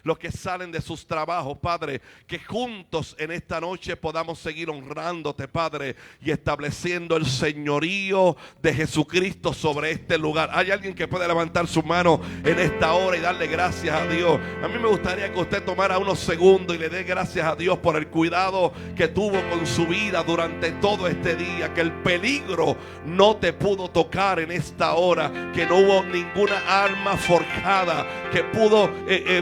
los que salen de sus trabajos, Padre, que juntos en esta noche podamos seguir honrándote, Padre, y estableciendo el señorío de Jesucristo sobre este lugar. Hay alguien que puede levantar su mano en esta hora y darle gracias a Dios. A mí me gustaría que usted tomara unos segundos y le dé gracias a Dios por el cuidado que tuvo con su vida durante todo este día, que el peligro no te pudo tocar en esta hora, que no hubo ninguna arma forjada que pudo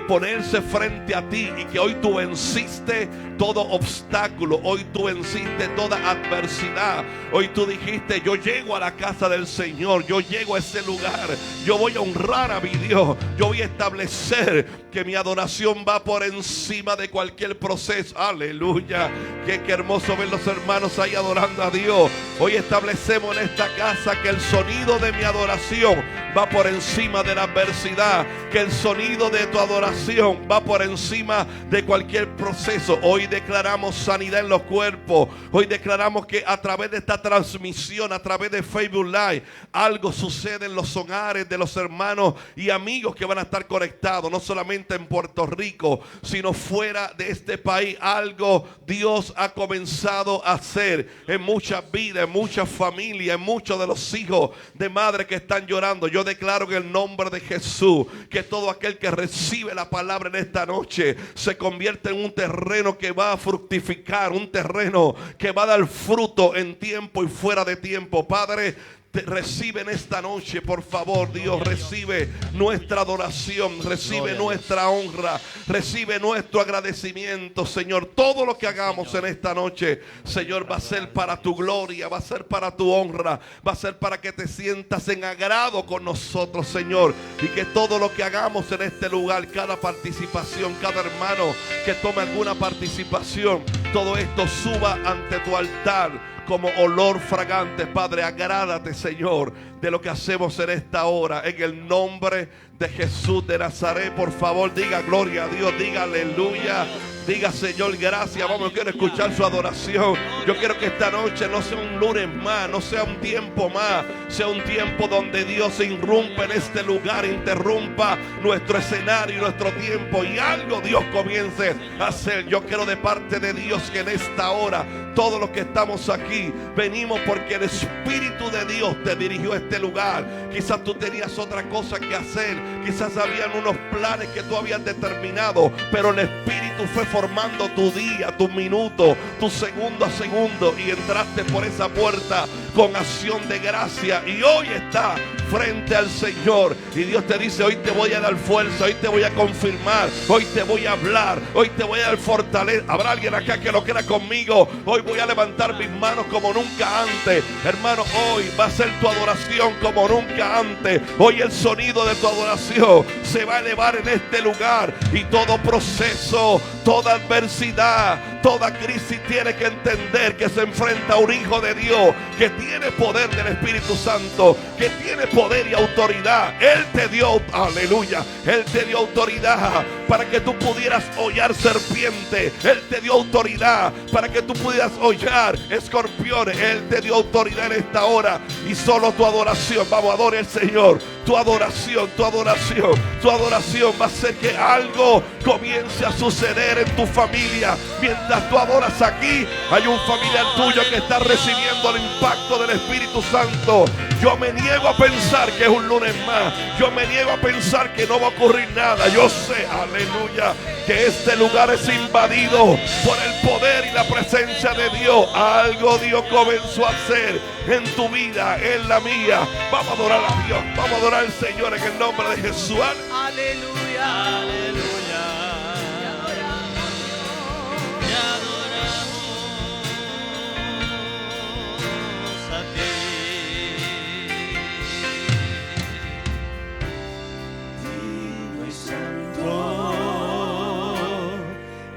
ponerse frente a ti, y que hoy tú venciste todo obstáculo, hoy tú venciste toda adversidad. Hoy tú dijiste: yo llego a la casa del Señor, yo llego a ese lugar, yo voy a honrar a mi Dios, yo voy a establecer que mi adoración va por encima de cualquier proceso. Aleluya. Qué hermoso ver los hermanos ahí adorando a Dios. Hoy establecemos en esta casa que el sonido de mi adoración va por encima de la adversidad, que el sonido de tu adoración va por encima de cualquier proceso. Hoy declaramos sanidad en los cuerpos. Hoy declaramos que a través de esta transmisión, a través de Facebook Live, algo sucede en los hogares de los hermanos y amigos que van a estar conectados, no solamente en Puerto Rico, sino fuera de este país. Algo Dios ha comenzado a hacer en muchas vidas, en muchas familias, en muchos de los hijos de madre que están llorando. Yo declaro en el nombre de Jesús que todo aquel que recibe la palabra en esta noche se convierte en un terreno que va a fructificar, un terreno que va a dar fruto en tiempo y fuera de tiempo. Padre, recibe en esta noche, por favor, Dios, recibe nuestra adoración, recibe nuestra honra, recibe nuestro agradecimiento, Señor. Todo lo que hagamos en esta noche, Señor, va a ser para tu gloria, va a ser para tu honra, va a ser para que te sientas en agrado con nosotros, Señor. Y que todo lo que hagamos en este lugar, cada participación, cada hermano que tome alguna participación, todo esto suba ante tu altar como olor fragante. Padre, agrádate, Señor, de lo que hacemos en esta hora, en el nombre de Jesús de Nazaret. Por favor, diga gloria a Dios, diga aleluya, diga Señor gracias. Vamos, yo quiero escuchar su adoración. Yo quiero que esta noche no sea un lunes más, no sea un tiempo más, sea un tiempo donde Dios se irrumpa en este lugar, interrumpa nuestro escenario y nuestro tiempo, y algo Dios comience a hacer. Yo quiero de parte de Dios que en esta hora, todos los que estamos aquí, venimos porque el Espíritu de Dios te dirigió a este lugar. Quizás tú tenías otra cosa que hacer, quizás habían unos planes que tú habías determinado, pero el Espíritu fue formando tu día, tu minuto, tu segundo a segundo, y entraste por esa puerta con acción de gracia, y hoy está frente al Señor, y Dios te dice: hoy te voy a dar fuerza, hoy te voy a confirmar, hoy te voy a hablar, hoy te voy a dar fortaleza. Habrá alguien acá que lo quiera conmigo. Hoy voy a levantar mis manos como nunca antes. Hermano, hoy va a ser tu adoración como nunca antes. Hoy el sonido de tu adoración se va a elevar en este lugar, y todo proceso, toda adversidad, toda crisis tiene que entender que se enfrenta a un hijo de Dios que tiene poder del Espíritu Santo, que tiene poder y autoridad. Él te dio, aleluya, Él te dio autoridad para que tú pudieras hollar serpientes. Él te dio autoridad para que tú pudieras hollar escorpiones. Él te dio autoridad en esta hora, y solo tu adoración, vamos, adore al Señor. Tu adoración, tu adoración, tu adoración va a hacer que algo comience a suceder en tu familia. Mientras tú adoras aquí, hay un familiar tuyo que está recibiendo el impacto del Espíritu Santo. Yo me niego a pensar que es un lunes más. Yo me niego a pensar que no va a ocurrir nada. Yo sé, aleluya, que este lugar es invadido por el poder y la presencia de Dios. Algo Dios comenzó a hacer en tu vida, en la mía. Vamos a adorar a Dios, vamos a adorar al Señor en el nombre de Jesús. Aleluya, aleluya.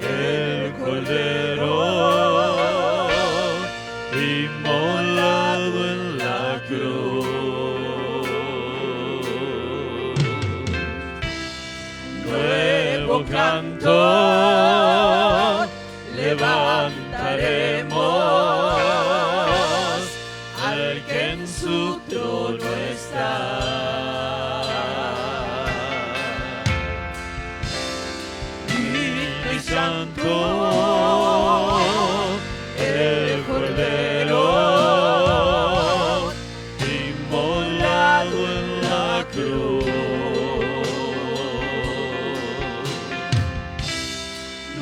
El Cordero inmolado en la cruz, nuevo canto levantaremos al que en su trono está. Santo, el Cordero inmolado en la cruz.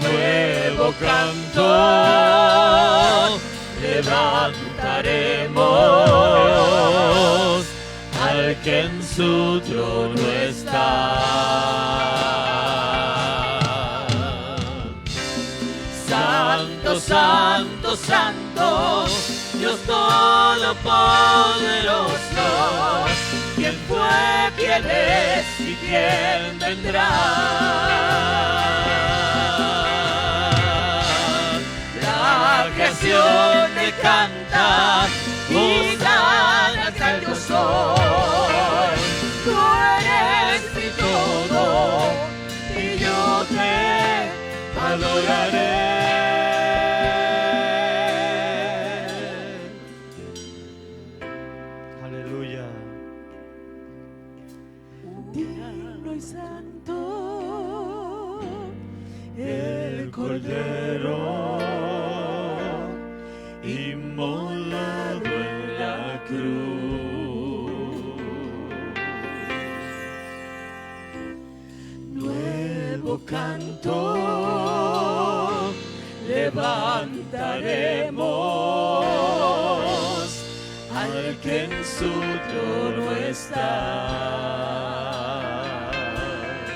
Nuevo canto levantaremos al que en su trono está. Santo, santo, santo, Dios todopoderoso, ¿quién fue, quién es y quién vendrá? La creación te canta, Hosana, que yo soy. Tú eres mi todo y yo te adoraré. Aleluya. Digno y santo, El Cordero inmolado en la cruz. Nuevo canto levantaremos al que en su trono está.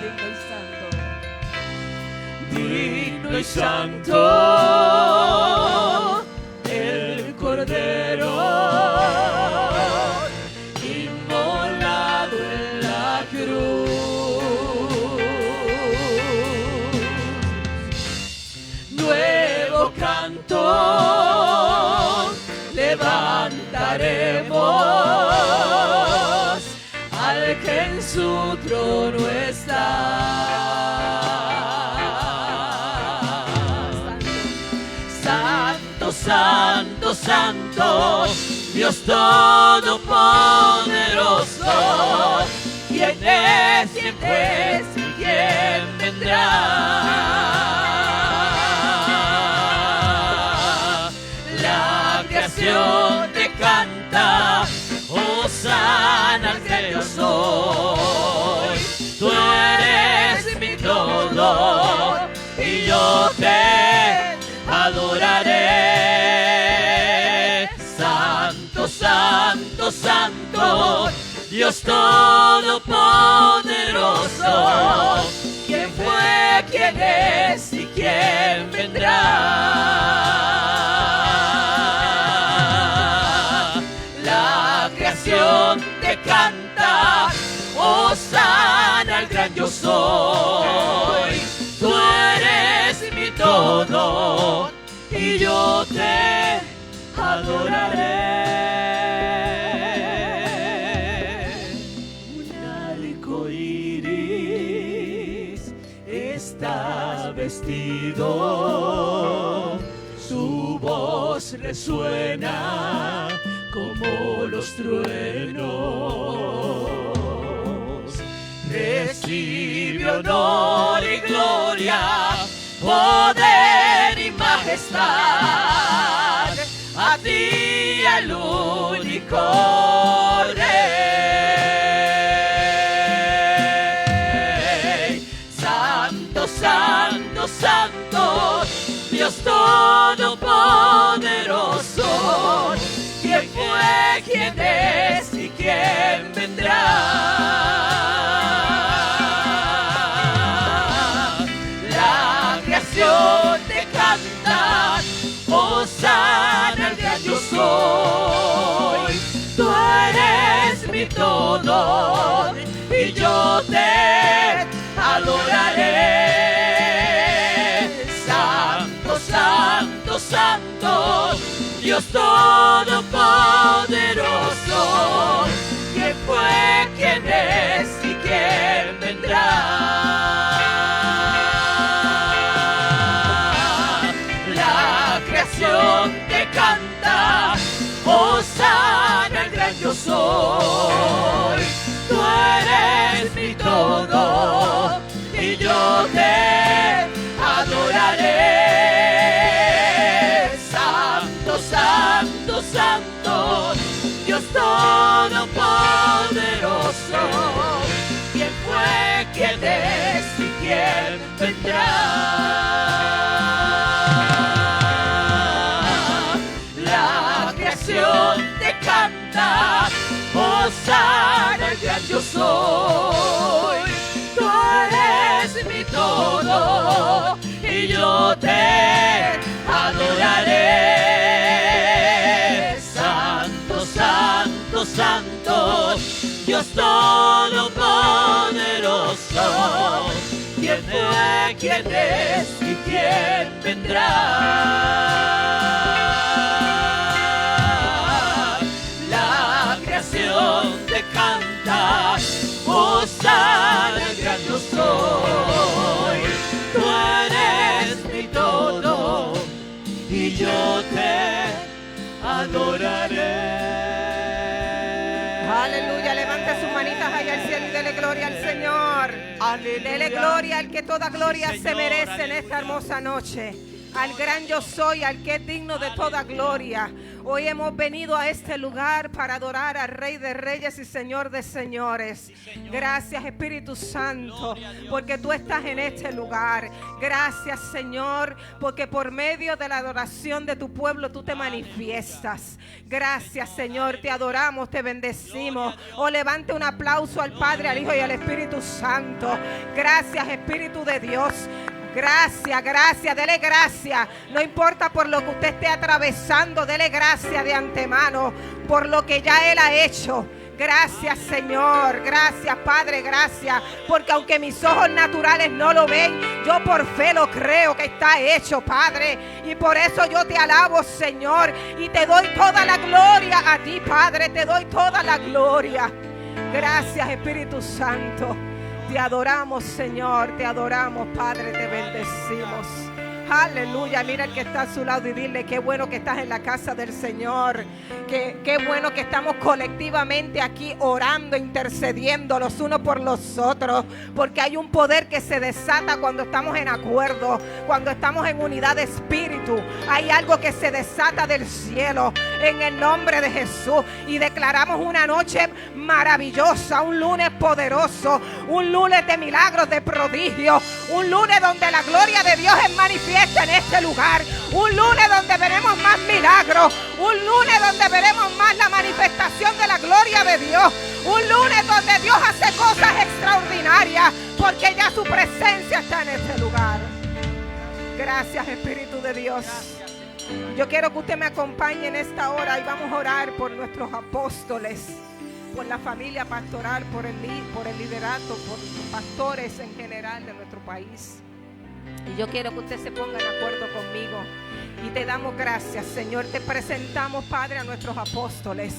digno y santo, Digno y santo, el Cordero inmolado en la cruz. Nuevo canto levantaremos al que en su trono está. Santo, santo, santo, Dios todopoderoso, ¿quién es y quién vendrá? La creación te canta, Hosana, al que yo soy. Tú eres mi todo y yo te adoraré. Santo, santo, santo, Dios todopoderoso, ¿quién fue, quién es y quién vendrá? La creación te canta, Hosana, al gran yo soy. Tú eres mi todo y yo te adoraré. Un arco iris está vestido, su voz resuena como los truenos. Recibe honor y gloria, poder y majestad, a ti el único Rey. Santo, santo, santo, Dios todopoderoso, ¿quién fue, quién es y quién vendrá? Te canta, Hosana, al gran yo soy. Tú eres mi todo y yo te adoraré. Santo, santo, santo, Dios todopoderoso, ¿quién fue, quién es y quién vendrá? Te canta, Hosana, el gran yo soy. Tú eres mi todo y yo te adoraré. sana el gran yo soy. Tú eres mi todo y yo te adoraré. Santo, santo, santo, Dios todopoderoso. ¿Quién fue, quién es y quién vendrá? La creación te canta, Hosana el gran yo soy. Tú eres mi todo y yo te adoraré. Aleluya, levante sus manitas allá al cielo y dele gloria al Señor. Aleluya. Dele gloria al que toda gloria Sí, se Señor, merece en aleluya. esta hermosa noche. Al gran yo soy, al que es digno de toda gloria. Hoy hemos venido a este lugar para adorar al Rey de Reyes y Señor de Señores. Gracias, Espíritu Santo, porque tú estás en este lugar. Gracias, Señor, porque por medio de la adoración de tu pueblo tú te manifiestas. Gracias, Señor, te adoramos, te bendecimos. Oh, levante un aplauso al Padre, al Hijo y al Espíritu Santo. Gracias, Espíritu de Dios. Gracias, gracias, dele gracias. No importa por lo que usted esté atravesando, dele gracias de antemano por lo que ya Él ha hecho. Gracias, Señor, gracias, Padre, gracias, porque aunque mis ojos naturales no lo ven, yo por fe lo creo que está hecho, Padre, y por eso yo te alabo, Señor, y te doy toda la gloria a ti, Padre, te doy toda la gloria. Gracias, Espíritu Santo. Te adoramos, Señor, te adoramos, Padre, te bendecimos. Aleluya, mira el que está a su lado y dile qué bueno que estás en la casa del Señor. Qué bueno que estamos colectivamente aquí orando, intercediendo los unos por los otros. Porque hay un poder que se desata cuando estamos en acuerdo, cuando estamos en unidad de espíritu. Hay algo que se desata del cielo en el nombre de Jesús. Y declaramos una noche maravillosa, un lunes poderoso, un lunes de milagros, de prodigios, un lunes donde la gloria de Dios es manifiesta en este lugar, un lunes donde veremos más milagros, un lunes donde veremos más la manifestación de la gloria de Dios, un lunes donde Dios hace cosas extraordinarias porque ya su presencia está en este lugar. Gracias, Espíritu de Dios. Yo quiero que usted me acompañe en esta hora y vamos a orar por nuestros apóstoles, por la familia pastoral, por el liderato, por los pastores en general de nuestro país. Y yo quiero que usted se ponga de acuerdo conmigo. Y te damos gracias, Señor. Te presentamos, Padre, a nuestros apóstoles,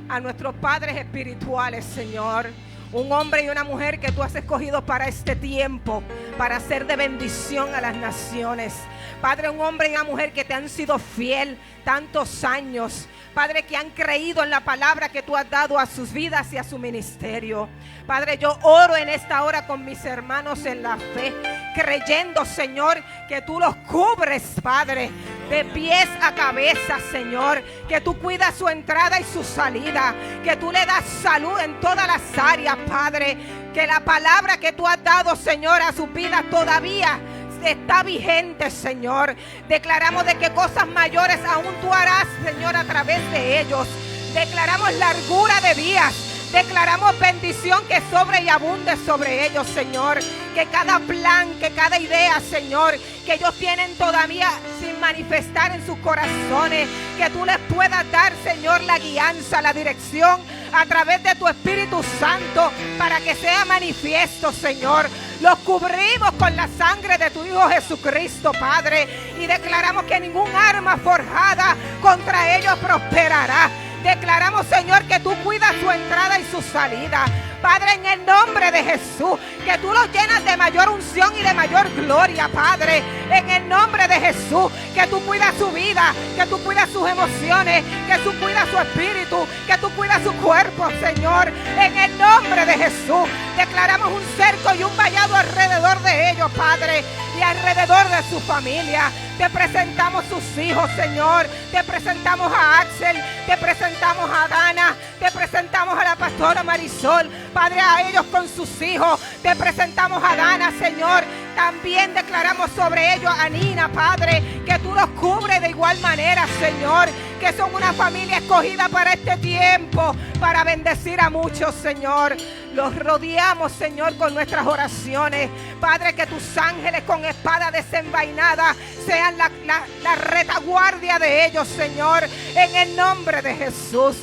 a nuestros padres espirituales, Señor. Un hombre y una mujer que tú has escogido para este tiempo, para ser de bendición a las naciones. Padre, un hombre y una mujer que te han sido fiel tantos años. Padre, que han creído en la palabra que tú has dado a sus vidas y a su ministerio. Padre, yo oro en esta hora con mis hermanos en la fe, creyendo, Señor, que tú los cubres, Padre, de pies a cabeza, Señor, que tú cuidas su entrada y su salida, que tú le das salud en todas las áreas, Padre, que la palabra que tú has dado, Señor, a sus vidas todavía está vigente, Señor. Declaramos de que cosas mayores aún tú harás, Señor, a través de ellos. Declaramos largura de días. Declaramos bendición que sobre y abunde sobre ellos, Señor. Que cada plan, que cada idea, Señor, que ellos tienen todavía sin manifestar en sus corazones, que tú les puedas dar, Señor, la guianza, la dirección a través de tu Espíritu Santo para que sea manifiesto, Señor. Los cubrimos con la sangre de tu Hijo Jesucristo, Padre, y declaramos que ningún arma forjada contra ellos prosperará. Declaramos, Señor, que tú cuidas su entrada y su salida. Padre, en el nombre de Jesús, que tú los llenas de mayor unción y de mayor gloria, Padre. En el nombre de Jesús, que tú cuidas su vida, que tú cuidas sus emociones, que tú cuidas su espíritu, que tú cuidas su cuerpo, Señor. En el nombre de Jesús, declaramos un cerco y un vallado alrededor de ellos, Padre, y alrededor de su familia. Te presentamos sus hijos, Señor. Te presentamos a Axel. Te presentamos a Dana. Te presentamos a la pastora Marisol. Padre, a ellos con sus hijos. Te presentamos a Dana, Señor. También declaramos sobre ellos a Nina, Padre, que tú los cubres de igual manera, Señor. que son una familia escogida para este tiempo, para bendecir a muchos, Señor. Los rodeamos, Señor, con nuestras oraciones. Padre, que tus ángeles con espada desenvainada sean la retaguardia de ellos, Señor, en el nombre de Jesús.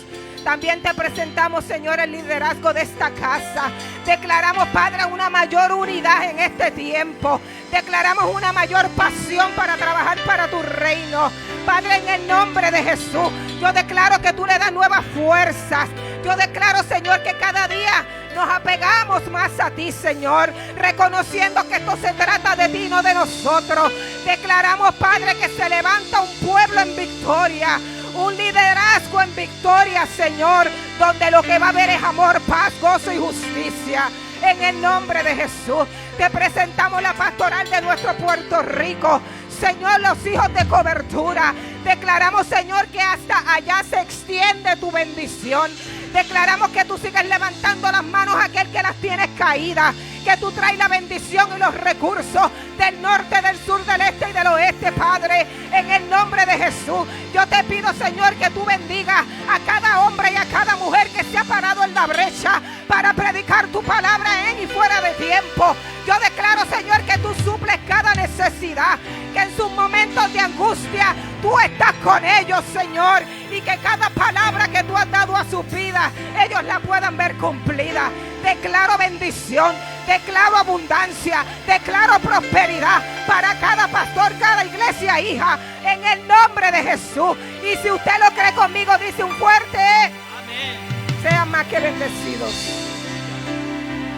También te presentamos, Señor, el liderazgo de esta casa. Declaramos, Padre, una mayor unidad en este tiempo. Declaramos una mayor pasión para trabajar para tu reino. Padre, en el nombre de Jesús, yo declaro que tú le das nuevas fuerzas. Yo declaro, Señor, que cada día nos apegamos más a ti, Señor, reconociendo que esto se trata de ti, no de nosotros. Declaramos, Padre, que se levanta un pueblo en victoria, un liderazgo en victoria, Señor, donde lo que va a haber es amor, paz, gozo y justicia. En el nombre de Jesús, te presentamos la pastoral de nuestro Puerto Rico. Señor, los hijos de cobertura. Declaramos, Señor, que hasta allá se extiende tu bendición. Declaramos que tú sigues levantando las manos a aquel que las tienes caídas. Que tú traes la bendición y los recursos del norte, del sur, del este y del oeste, Padre. En el nombre de Jesús, yo te pido, Señor, que tú bendigas a cada hombre y a cada mujer que se ha parado en la brecha para predicar tu palabra en y fuera de tiempo. Yo declaro, Señor, que tú suples cada necesidad, que en sus momentos de angustia tú estás con ellos, Señor, y que cada palabra que tú has dado a sus vidas, ellos la puedan ver cumplida. Declaro bendición, declaro abundancia, declaro prosperidad para cada pastor, cada iglesia, hija, en el nombre de Jesús. Y si usted lo cree conmigo, dice un fuerte amén. Sean más que bendecidos,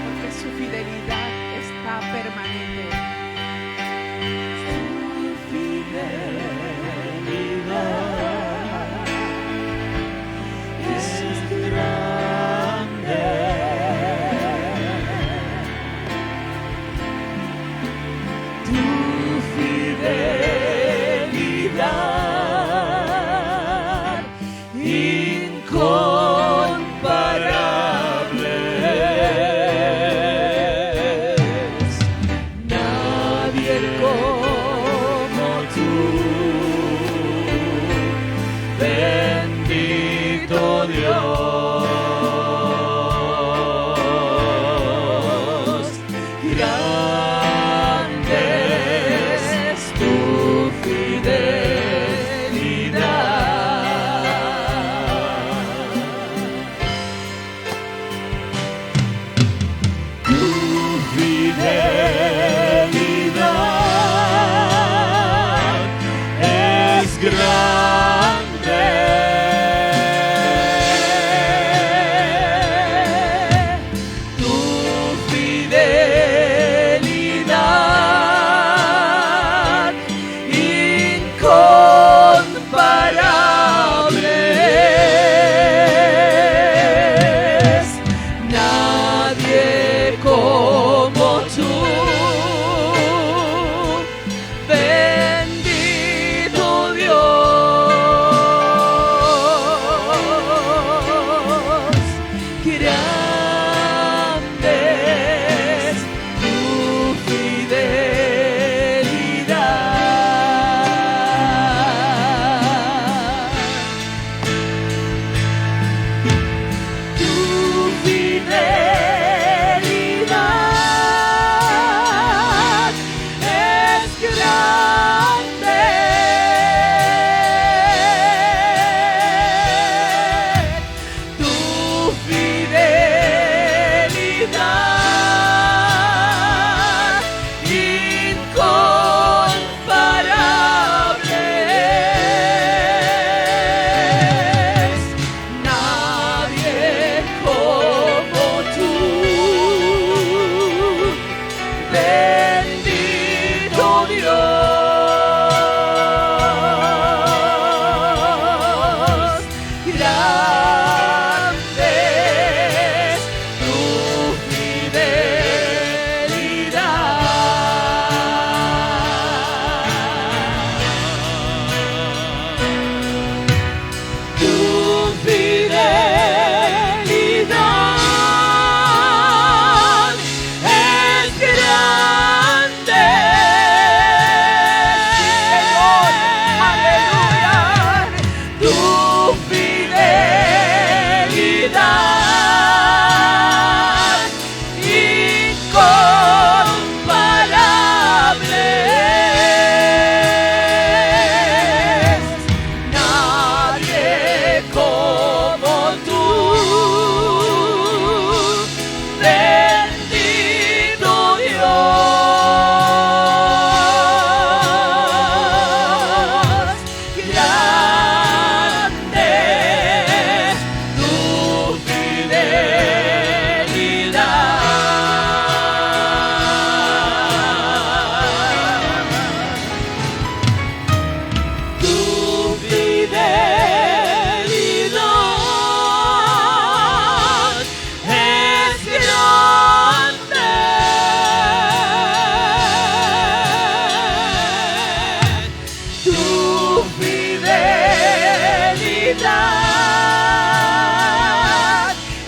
Porque su fidelidad está permanente. Tu fidelidad es grande. Incomparables,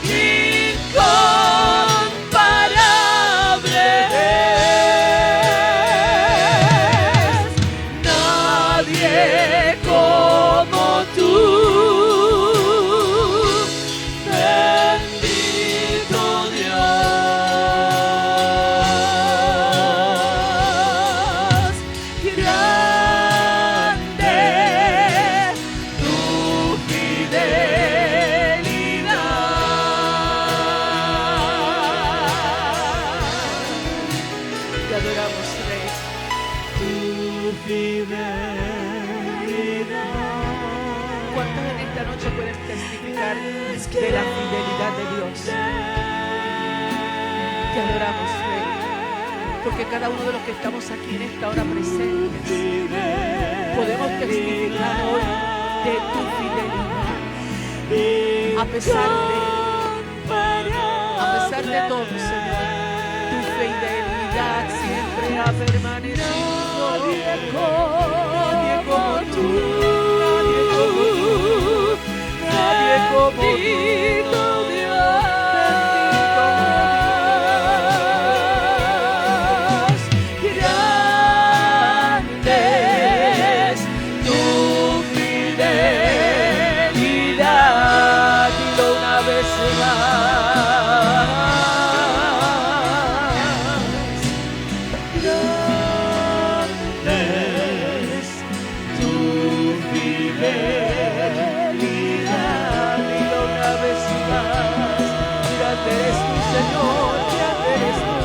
incomparable es. Nadie como tú. Bendito Dios, grande tu fidelidad. Te adoramos, Rey. Tu fidelidad. ¿Cuántos en esta noche pueden testificar de la fidelidad de Dios? Te adoramos, Rey, porque cada uno de los que estamos aquí en esta hora presentes podemos testificar hoy de tu fidelidad. A pesar de todo, Señor, tu fidelidad siempre ha permanecido. Nadie como tú, nadie como tú, nadie como tú. Bendito Dios, grande es tu fidelidad. Dilo una vez más. Grande es tu fidelidad. Dilo una vez más. Grande eres tú, Señor. Grande eres tú.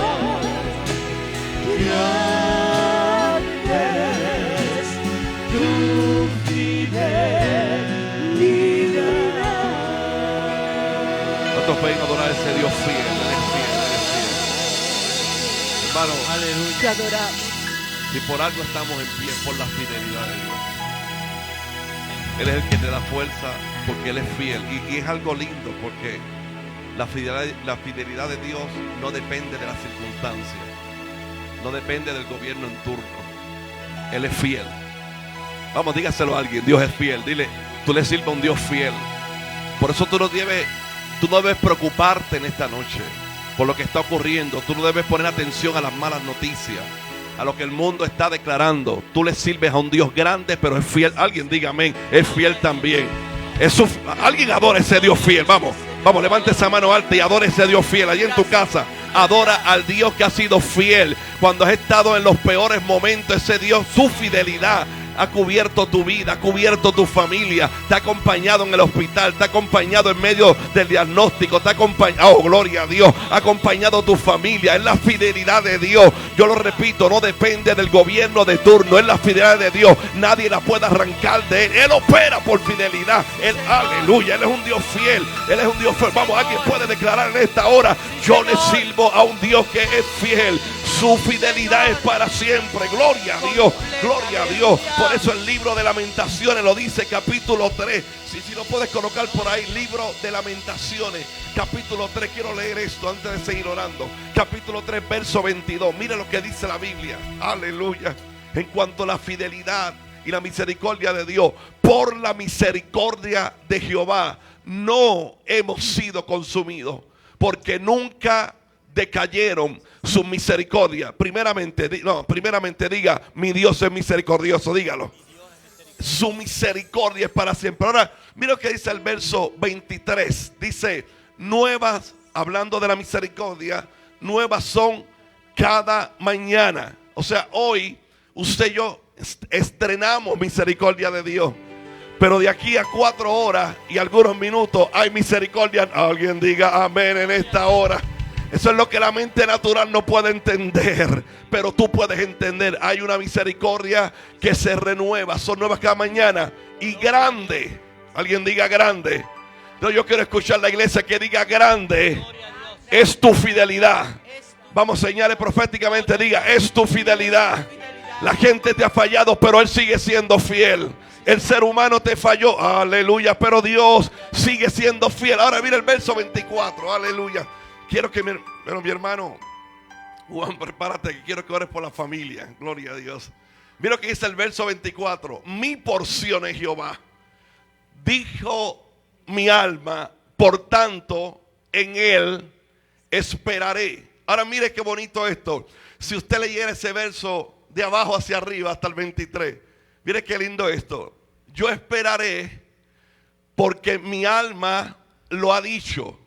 Grande es tu fidelidad. ¿Cuántos pueden adorar a ese Dios fiel? Él es fiel, Él es fiel. Hermano, Te adoramos. si por algo estamos en pie, es por la fidelidad de Dios. Él es el que te da fuerza porque Él es fiel. Y es algo lindo porque la fidelidad de Dios no depende de las circunstancias. No depende del gobierno en turno. Él es fiel. Vamos, dígaselo a alguien. Dios es fiel. Dile, tú le sirves a un Dios fiel. Por eso tú no debes preocuparte en esta noche por lo que está ocurriendo. Tú no debes poner atención a las malas noticias, a lo que el mundo está declarando. Tú le sirves a un Dios grande, pero es fiel. Alguien diga amén. Es fiel también. Alguien adora a ese Dios fiel. Vamos, levante esa mano alta y adora a ese Dios fiel. Allí en tu casa, adora al Dios que ha sido fiel. Cuando has estado en los peores momentos, ese Dios, su fidelidad ha cubierto tu vida, ha cubierto tu familia, te ha acompañado en el hospital, te ha acompañado en medio del diagnóstico, te ha acompañado, oh gloria a Dios, ha acompañado tu familia. Es la fidelidad de Dios. Yo lo repito, no depende del gobierno de turno, es la fidelidad de Dios. Nadie la puede arrancar de Él. Él opera por fidelidad. Él, aleluya, Él es un Dios fiel. Él es un Dios fiel. Vamos, alguien puede declarar en esta hora: yo le sirvo a un Dios que es fiel. Su fidelidad es para siempre. Gloria a Dios, gloria a Dios. Por eso el libro de Lamentaciones lo dice, capítulo 3. Si lo puedes colocar por ahí, libro de Lamentaciones, capítulo 3. Quiero leer esto antes de seguir orando. Capítulo 3, verso 22. Mire lo que dice la Biblia. Aleluya. En cuanto a la fidelidad y la misericordia de Dios, por la misericordia de Jehová no hemos sido consumidos, porque nunca decayeron sus misericordias. Primeramente diga: mi Dios es misericordioso. Dígalo. Su misericordia es para siempre. Ahora, mira lo que dice el verso 23. Dice: nuevas, hablando de la misericordia, nuevas son cada mañana. O sea, hoy usted y yo estrenamos misericordia de Dios. Pero de aquí a 4 horas y algunos minutos hay misericordia. Alguien diga amén en esta hora. Eso es lo que la mente natural no puede entender, pero tú puedes entender. Hay una misericordia que se renueva, son nuevas cada mañana. Y grande, alguien diga grande. No, yo quiero escuchar la iglesia que diga grande es tu fidelidad. Vamos, señales proféticamente, diga: es tu fidelidad. La gente te ha fallado, pero Él sigue siendo fiel. El ser humano te falló, aleluya, pero Dios sigue siendo fiel. Ahora mira el verso 24, aleluya. Quiero que mi hermano Juan, prepárate, que quiero que ores por la familia. Gloria a Dios. Mira lo que dice el verso 24. Mi porción es Jehová. Dijo mi alma, por tanto, en él esperaré. Ahora mire qué bonito esto. Si usted leyera ese verso de abajo hacia arriba hasta el 23, mire qué lindo esto. Yo esperaré porque mi alma lo ha dicho,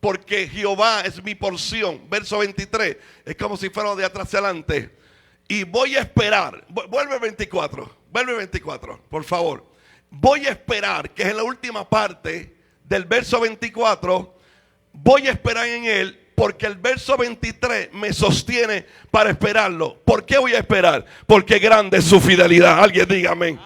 porque Jehová es mi porción. Verso 23, es como si fuera de atrás hacia adelante. Y voy a esperar. Vuelve 24, por favor. Voy a esperar, que es en la última parte del verso 24. Voy a esperar en él, porque el verso 23 me sostiene para esperarlo. ¿Por qué voy a esperar? Porque grande es su fidelidad. Alguien diga amén.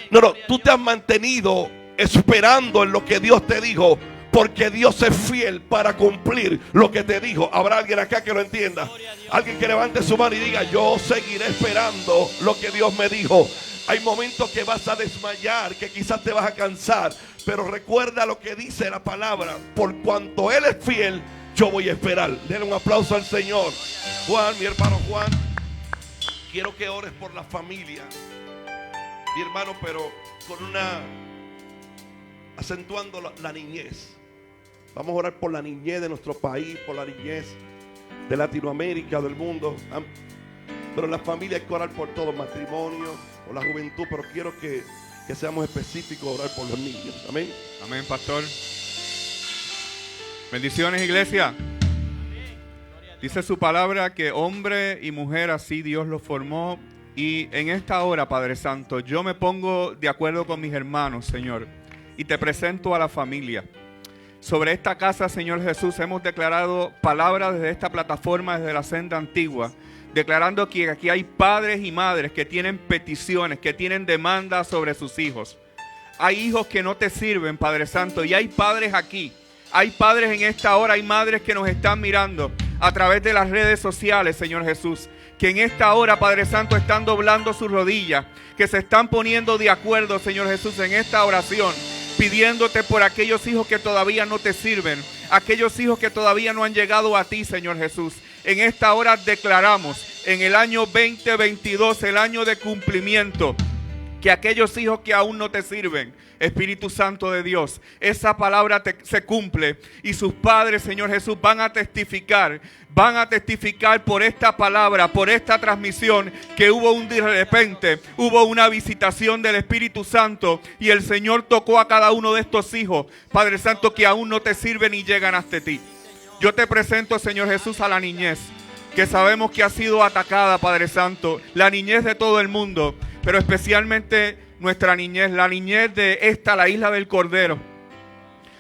No, tú te has mantenido esperando en lo que Dios te dijo, porque Dios es fiel para cumplir lo que te dijo. ¿Habrá alguien acá que lo entienda? Alguien que levante su mano y diga: yo seguiré esperando lo que Dios me dijo. Hay momentos que vas a desmayar, que quizás te vas a cansar, pero recuerda lo que dice la palabra: por cuanto Él es fiel, yo voy a esperar. Denle un aplauso al Señor. Juan, mi hermano Juan, quiero que ores por la familia, mi hermano, pero con una, acentuando la niñez. Vamos a orar por la niñez de nuestro país, por la niñez de Latinoamérica, del mundo. Pero en la familia hay que orar por todo, matrimonio, por la juventud. Pero quiero que seamos específicos, orar por los niños. Amén. Amén, pastor. Bendiciones, iglesia. Dice su palabra que hombre y mujer así Dios los formó. Y en esta hora, Padre Santo, yo me pongo de acuerdo con mis hermanos, Señor, y te presento a la familia. Sobre esta casa, Señor Jesús, hemos declarado palabras desde esta plataforma, desde la senda antigua, declarando que aquí hay padres y madres que tienen peticiones, que tienen demandas sobre sus hijos. Hay hijos que no te sirven, Padre Santo, y hay padres aquí. Hay padres en esta hora, hay madres que nos están mirando a través de las redes sociales, Señor Jesús, que en esta hora, Padre Santo, están doblando sus rodillas, que se están poniendo de acuerdo, Señor Jesús, en esta oración, pidiéndote por aquellos hijos que todavía no te sirven, aquellos hijos que todavía no han llegado a ti, Señor Jesús. En esta hora declaramos, en el año 2022, el año de cumplimiento, que aquellos hijos que aún no te sirven, Espíritu Santo de Dios, esa palabra se cumple, y sus padres, Señor Jesús, van a testificar por esta palabra, por esta transmisión, que hubo un de repente, hubo una visitación del Espíritu Santo, y el Señor tocó a cada uno de estos hijos, Padre Santo, que aún no te sirven y llegan hasta ti. Yo te presento, Señor Jesús, a la niñez, que sabemos que ha sido atacada, Padre Santo, la niñez de todo el mundo, pero especialmente nuestra niñez, la niñez de la isla del Cordero.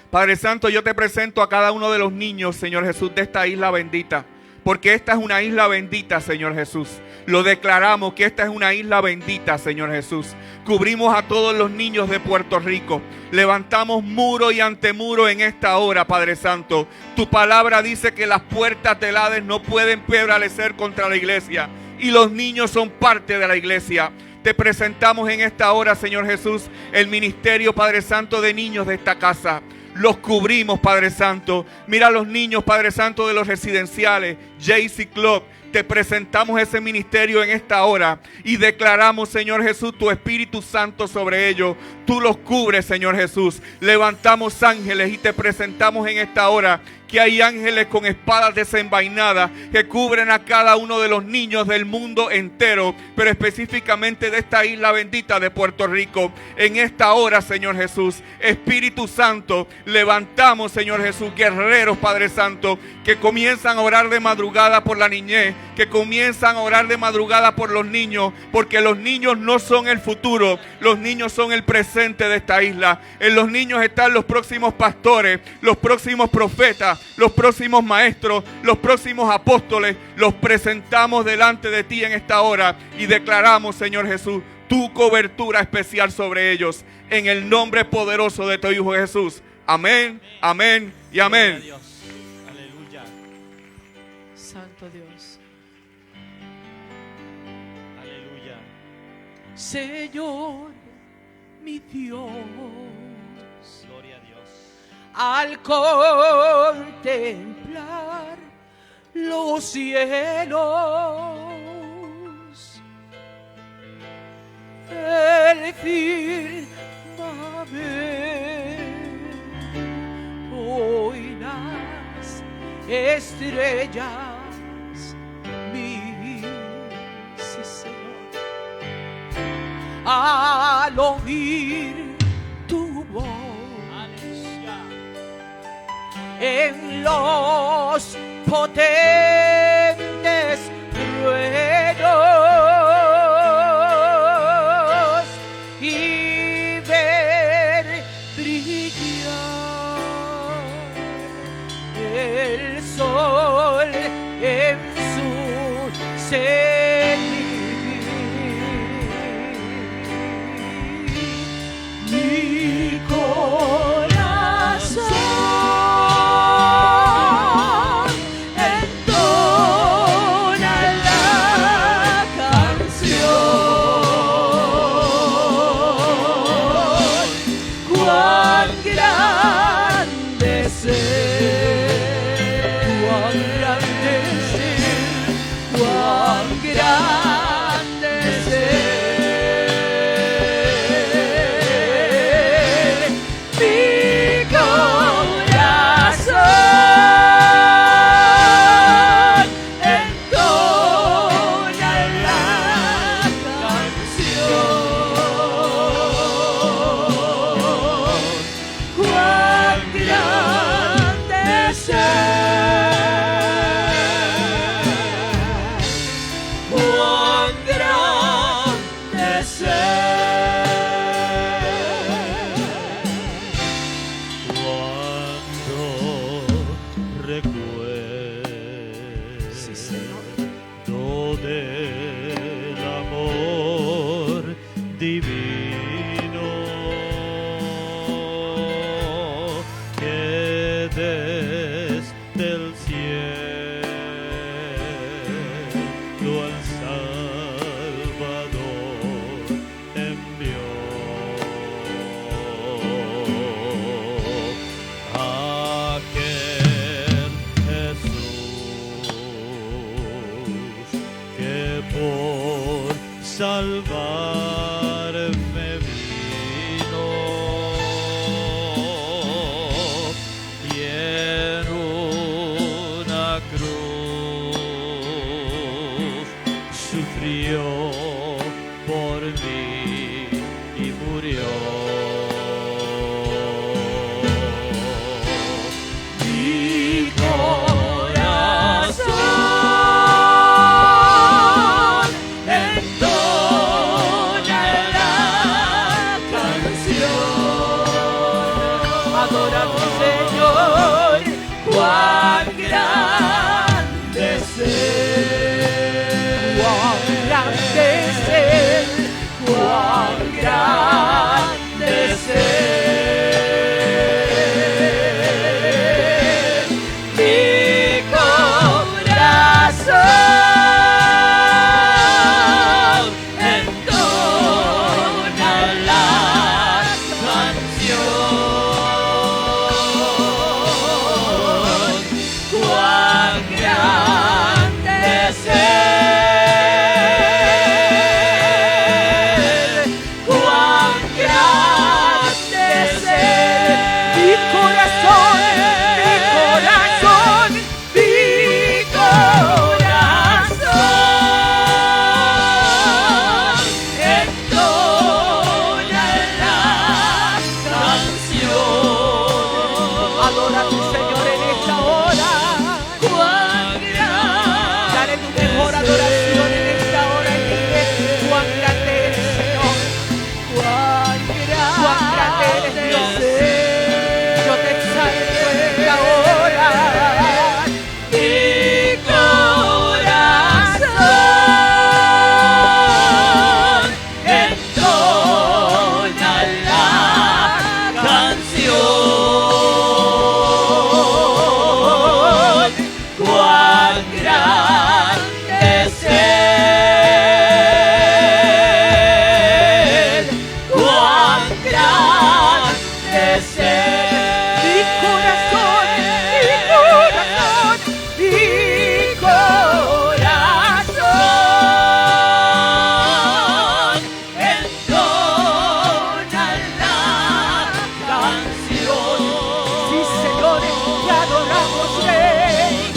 Padre Santo, yo te presento a cada uno de los niños, Señor Jesús, de esta isla bendita, porque esta es una isla bendita, Señor Jesús. Lo declaramos que esta es una isla bendita, Señor Jesús. Cubrimos a todos los niños de Puerto Rico. Levantamos muro y antemuro en esta hora, Padre Santo. Tu palabra dice que las puertas del Hades no pueden prevalecer contra la iglesia, y los niños son parte de la iglesia. Te presentamos en esta hora, Señor Jesús, el ministerio, Padre Santo, de niños de esta casa. Los cubrimos, Padre Santo. Mira a los niños, Padre Santo, de los residenciales, JC Club. Te presentamos ese ministerio en esta hora y declaramos, Señor Jesús, tu Espíritu Santo sobre ellos. Tú los cubres, Señor Jesús. Levantamos ángeles y te presentamos en esta hora que hay ángeles con espadas desenvainadas que cubren a cada uno de los niños del mundo entero, pero específicamente de esta isla bendita de Puerto Rico. En esta hora, Señor Jesús, Espíritu Santo, levantamos, Señor Jesús, guerreros, Padre Santo, que comienzan a orar de madrugada por la niñez, que comienzan a orar de madrugada por los niños, porque los niños no son el futuro, los niños son el presente de esta isla. En los niños están los próximos pastores, los próximos profetas, los próximos maestros, los próximos apóstoles. Los presentamos delante de ti en esta hora y declaramos, Señor Jesús, tu cobertura especial sobre ellos, en el nombre poderoso de tu Hijo Jesús. Amén, amén y amén. Aleluya. Santo Dios. Aleluya. Señor, mi Dios, Gloria a Dios. al contemplar los cielos, el firmamento estrellas, sí, Señor, al oír tu voz en los potentes truenos y ver brillar el sol en su cenit. Mi corazón entona la canción. Cuán grande es Él, cuán grande es Él, cuán grande es Él. Mi corazón entona la canción. Cuán grande es Él, cuán grande es Él. Cuando recuerdo Sí, Señor. del amor divino que desde el cielo al Salvador envió. Aquel Jesús que por salvarme vino y en una cruz sufrió por mí y murió. Mi corazón entona la canción. Adora a tu Señor, cuán grande es Él, cuán grande es Él, cuán grande es Él. Mi corazón entona la canción. Cuán grande es Él, cuán grande es Él. Mi corazón, mi corazón, mi corazón entona la canción. Adora a tu Señor en esta hora. Cuán grande. Dale tu mejor adoración en esta hora y dile cuán grande eres, Señor. Cuán grande eres, Dios. Yo te exalto en esta hora. Mi corazón entona la canción. Cuán grande es Él, cuán grande es Él. Mi corazón, mi corazón, mi corazón entona la canción. Sí, señores, te adoramos, Rey.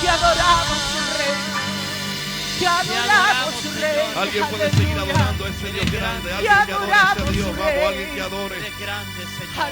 te adoramos, Rey. Te adoramos, Rey. Alguien puede seguir adorando a ese Dios grande. Alguien que adore a ese Dios. Vamos, alguien que adore.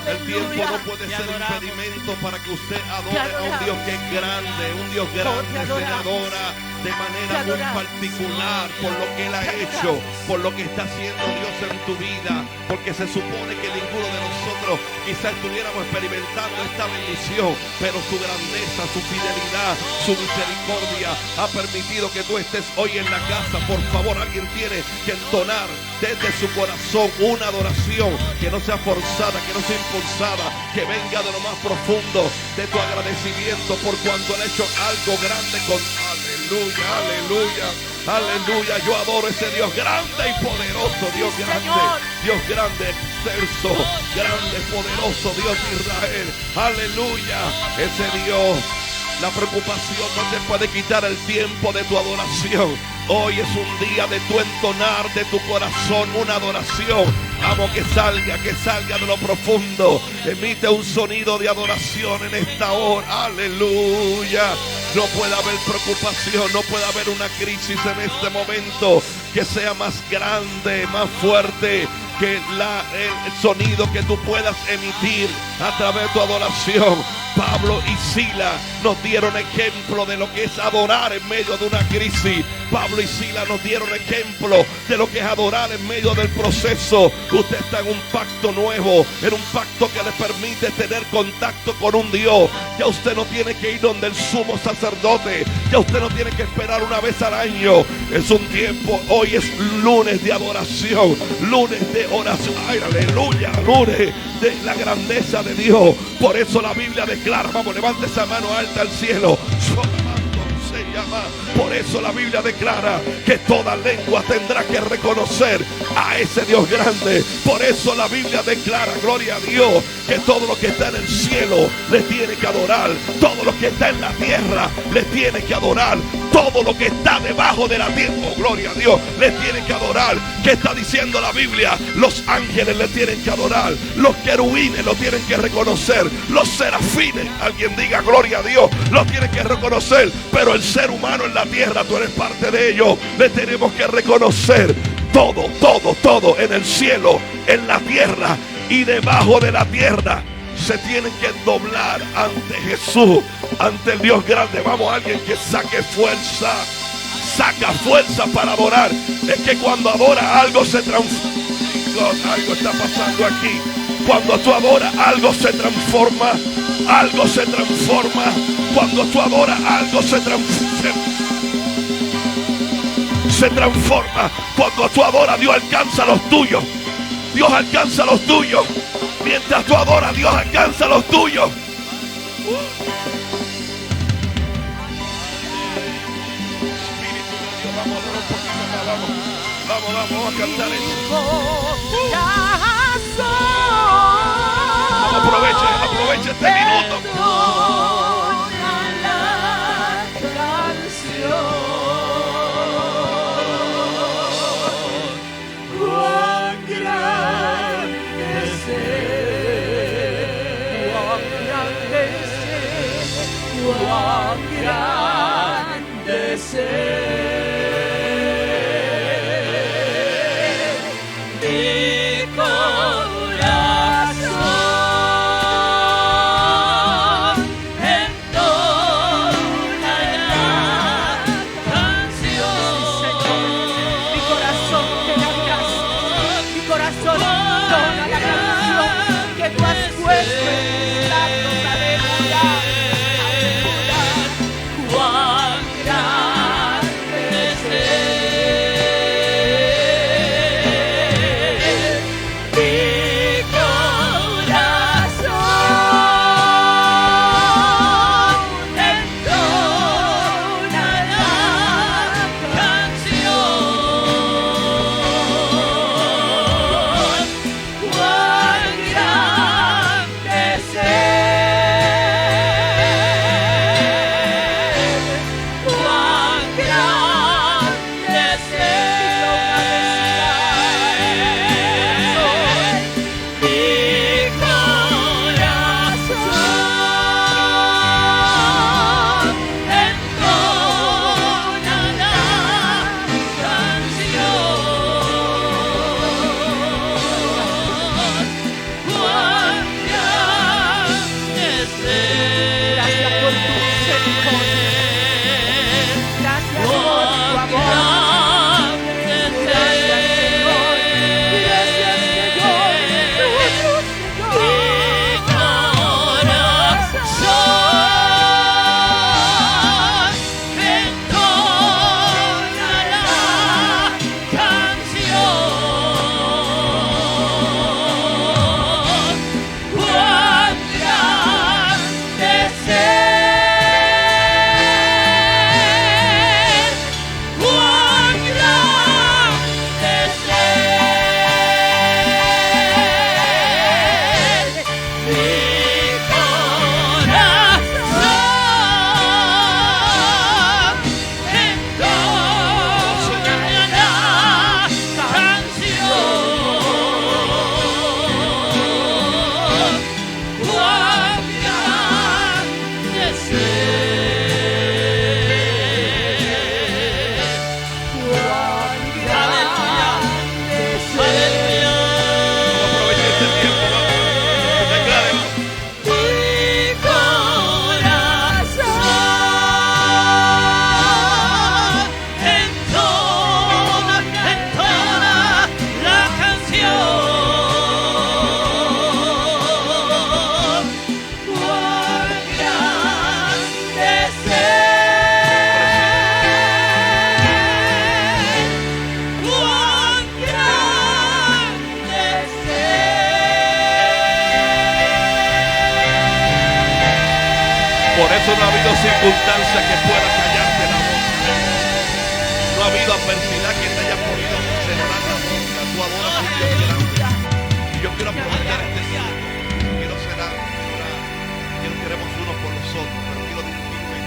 El tiempo no puede ser impedimento para que usted adore a un Dios que es grande. Un Dios grande se le adora de manera muy particular por lo que Él ha hecho, por lo que está haciendo Dios en tu vida. Porque se supone que ninguno de nosotros quizás estuviéramos experimentando esta bendición, pero su grandeza, su fidelidad, su misericordia ha permitido que tú estés hoy en la casa. Por favor, alguien tiene que entonar desde su corazón una adoración que no sea forzada, que no sea impulsada, que venga de lo más profundo de tu agradecimiento por cuanto Él ha hecho algo grande con... Aleluya, aleluya, aleluya. Yo adoro ese Dios grande y poderoso, Dios grande, Dios grande, excelso, grande, poderoso, Dios de Israel. Aleluya, ese Dios. La preocupación no te puede quitar el tiempo de tu adoración. Hoy es un día de tu entonar de tu corazón una adoración. Vamos, que salga de lo profundo. Emite un sonido de adoración en esta hora. Aleluya. No puede haber preocupación, no puede haber una crisis en este momento que sea más grande, más fuerte que el sonido que tú puedas emitir a través de tu adoración. Pablo y Sila nos dieron ejemplo de lo que es adorar en medio de una crisis. Pablo y Sila nos dieron ejemplo de lo que es adorar en medio del proceso. Usted está en un pacto nuevo, en un pacto que le permite tener contacto con un Dios. Ya usted no tiene que ir donde el sumo sacerdote, ya usted no tiene que esperar una vez al año. Es un tiempo, hoy es lunes de adoración, lunes de oración. Ay, aleluya, lunes de la grandeza de Dios. Por eso la Biblia declara, vamos, levante esa mano alta al cielo. Se llama. Por eso la Biblia declara que toda lengua tendrá que reconocer a ese Dios grande. Por eso la Biblia declara, gloria a Dios, que todo lo que está en el cielo le tiene que adorar. Todo lo que está en la tierra le tiene que adorar. Todo lo que está debajo de la tierra, oh, gloria a Dios, le tiene que adorar. ¿Qué está diciendo la Biblia? Los ángeles le tienen que adorar. Los querubines lo tienen que reconocer. Los serafines, alguien diga gloria a Dios, lo tienen que reconocer. Pero el ser humano en la tierra, tú eres parte de ello, le tenemos que reconocer. Todo, todo, todo en el cielo, en la tierra y debajo de la tierra se tienen que doblar ante Jesús, ante el Dios grande. Vamos, alguien que saque fuerza, saca fuerza para adorar. Es que cuando adora algo se transforma. Algo está pasando aquí. Cuando tú adoras algo se transforma. Algo se transforma. Cuando tú adoras algo se transforma. Cuando tú adoras, Dios alcanza los tuyos. Dios alcanza los tuyos. Mientras tú adoras, Dios alcanza los tuyos. Espíritu de Dios, vamos a adorar un poquito más. Vamos a cantar eso. Aprovecha este minuto. Cuán grande es mi corazón entona la canción. Mi corazón te da gracias. Mi corazón entona la canción que tú has puesto en mis labios. Aleluya. Cuán grande circunstancia que pueda callarte la voz. No ha habido adversidad que te haya podido cerrar la boca. Tú adoras a un Dios grande. Y yo quiero aprovechar este tiempo. Quiero orar. Queremos unos por los otros, pero quiero dirigirme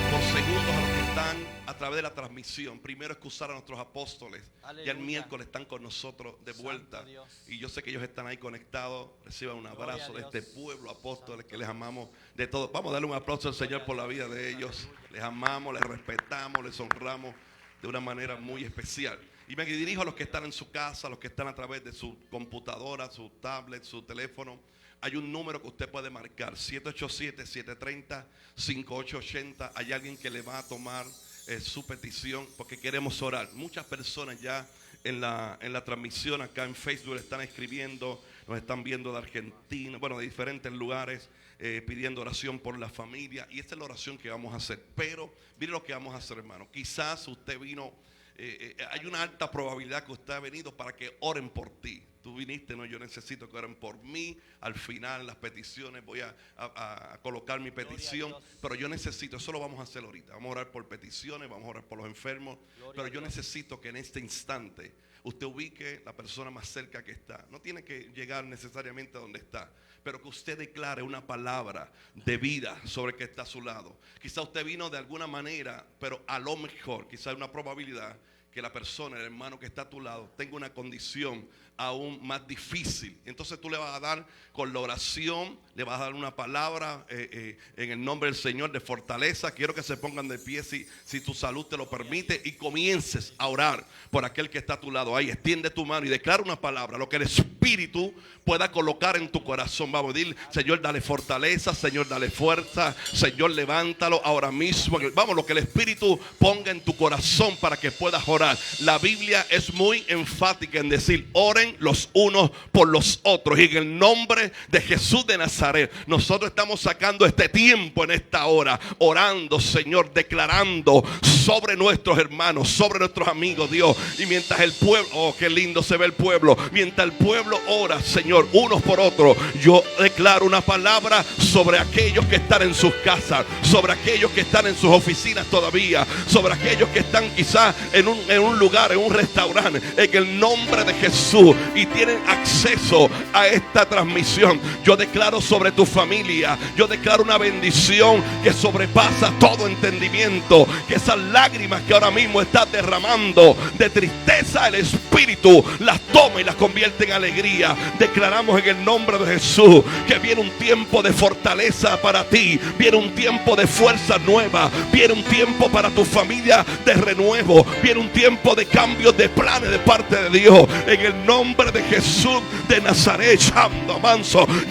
por segundos a los que están a través de la transmisión. Primero excusar a nuestros apóstoles. Ya el miércoles están con nosotros de vuelta. Y yo sé que ellos están ahí conectados. Reciban un abrazo de este pueblo apóstoles que les amamos de todo. Vamos a darle un aplauso al Señor por la vida de ellos. Les amamos, les respetamos, les honramos de una manera muy especial. Y me dirijo a los que están en su casa, a los que están a través de su computadora, su tablet, su teléfono. Hay un número que usted puede marcar, 787-730-5880. Hay alguien que le va a tomar su petición porque queremos orar. Muchas personas ya en la transmisión acá en Facebook están escribiendo, nos están viendo de Argentina, bueno, de diferentes lugares, pidiendo oración por la familia. Y esta es la oración que vamos a hacer. Pero mire lo que vamos a hacer, hermano. Quizás usted vino, hay una alta probabilidad que usted ha venido para que oren por ti. Tú viniste, no, yo necesito que oren por mí. Al final las peticiones, voy a colocar mi petición, pero yo necesito, eso lo vamos a hacer ahorita. Vamos a orar por peticiones, vamos a orar por los enfermos, pero yo necesito que en este instante usted ubique la persona más cerca que está. No tiene que llegar necesariamente a donde está, pero que usted declare una palabra de vida sobre el que está a su lado. Quizá usted vino de alguna manera, pero a lo mejor, quizá hay una probabilidad que la persona, el hermano que está a tu lado, tenga una condición aún más difícil. Entonces tú le vas a dar con la oración, le vas a dar una palabra en el nombre del Señor de fortaleza. Quiero que se pongan de pie si tu salud te lo permite y comiences a orar por aquel que está a tu lado. Ahí extiende tu mano y declara una palabra, lo que el Espíritu pueda colocar en tu corazón. Vamos a decir, Señor, dale fortaleza, Señor, dale fuerza, Señor, levántalo ahora mismo. Vamos, lo que el Espíritu ponga en tu corazón para que puedas orar. La Biblia es muy enfática en decir, oren los unos por los otros. Y en el nombre de Jesús de Nazaret, nosotros estamos sacando este tiempo en esta hora, orando, Señor, declarando sobre nuestros hermanos, sobre nuestros amigos, Dios. Y mientras el pueblo, oh, qué lindo se ve el pueblo, mientras el pueblo ora, Señor, unos por otros, yo declaro una palabra sobre aquellos que están en sus casas, sobre aquellos que están en sus oficinas todavía, sobre aquellos que están quizás en un lugar, en un restaurante, en el nombre de Jesús, y tienen acceso a esta transmisión. Yo declaro sobre tu familia, yo declaro una bendición que sobrepasa todo entendimiento, que esas lágrimas que ahora mismo estás derramando de tristeza, el Espíritu las toma y las convierte en alegría. Declaramos en el nombre de Jesús que viene un tiempo de fortaleza para ti, viene un tiempo de fuerza nueva, viene un tiempo para tu familia de renuevo, viene un tiempo de cambios de planes de parte de Dios. En el nombre de Jesús de Nazaret,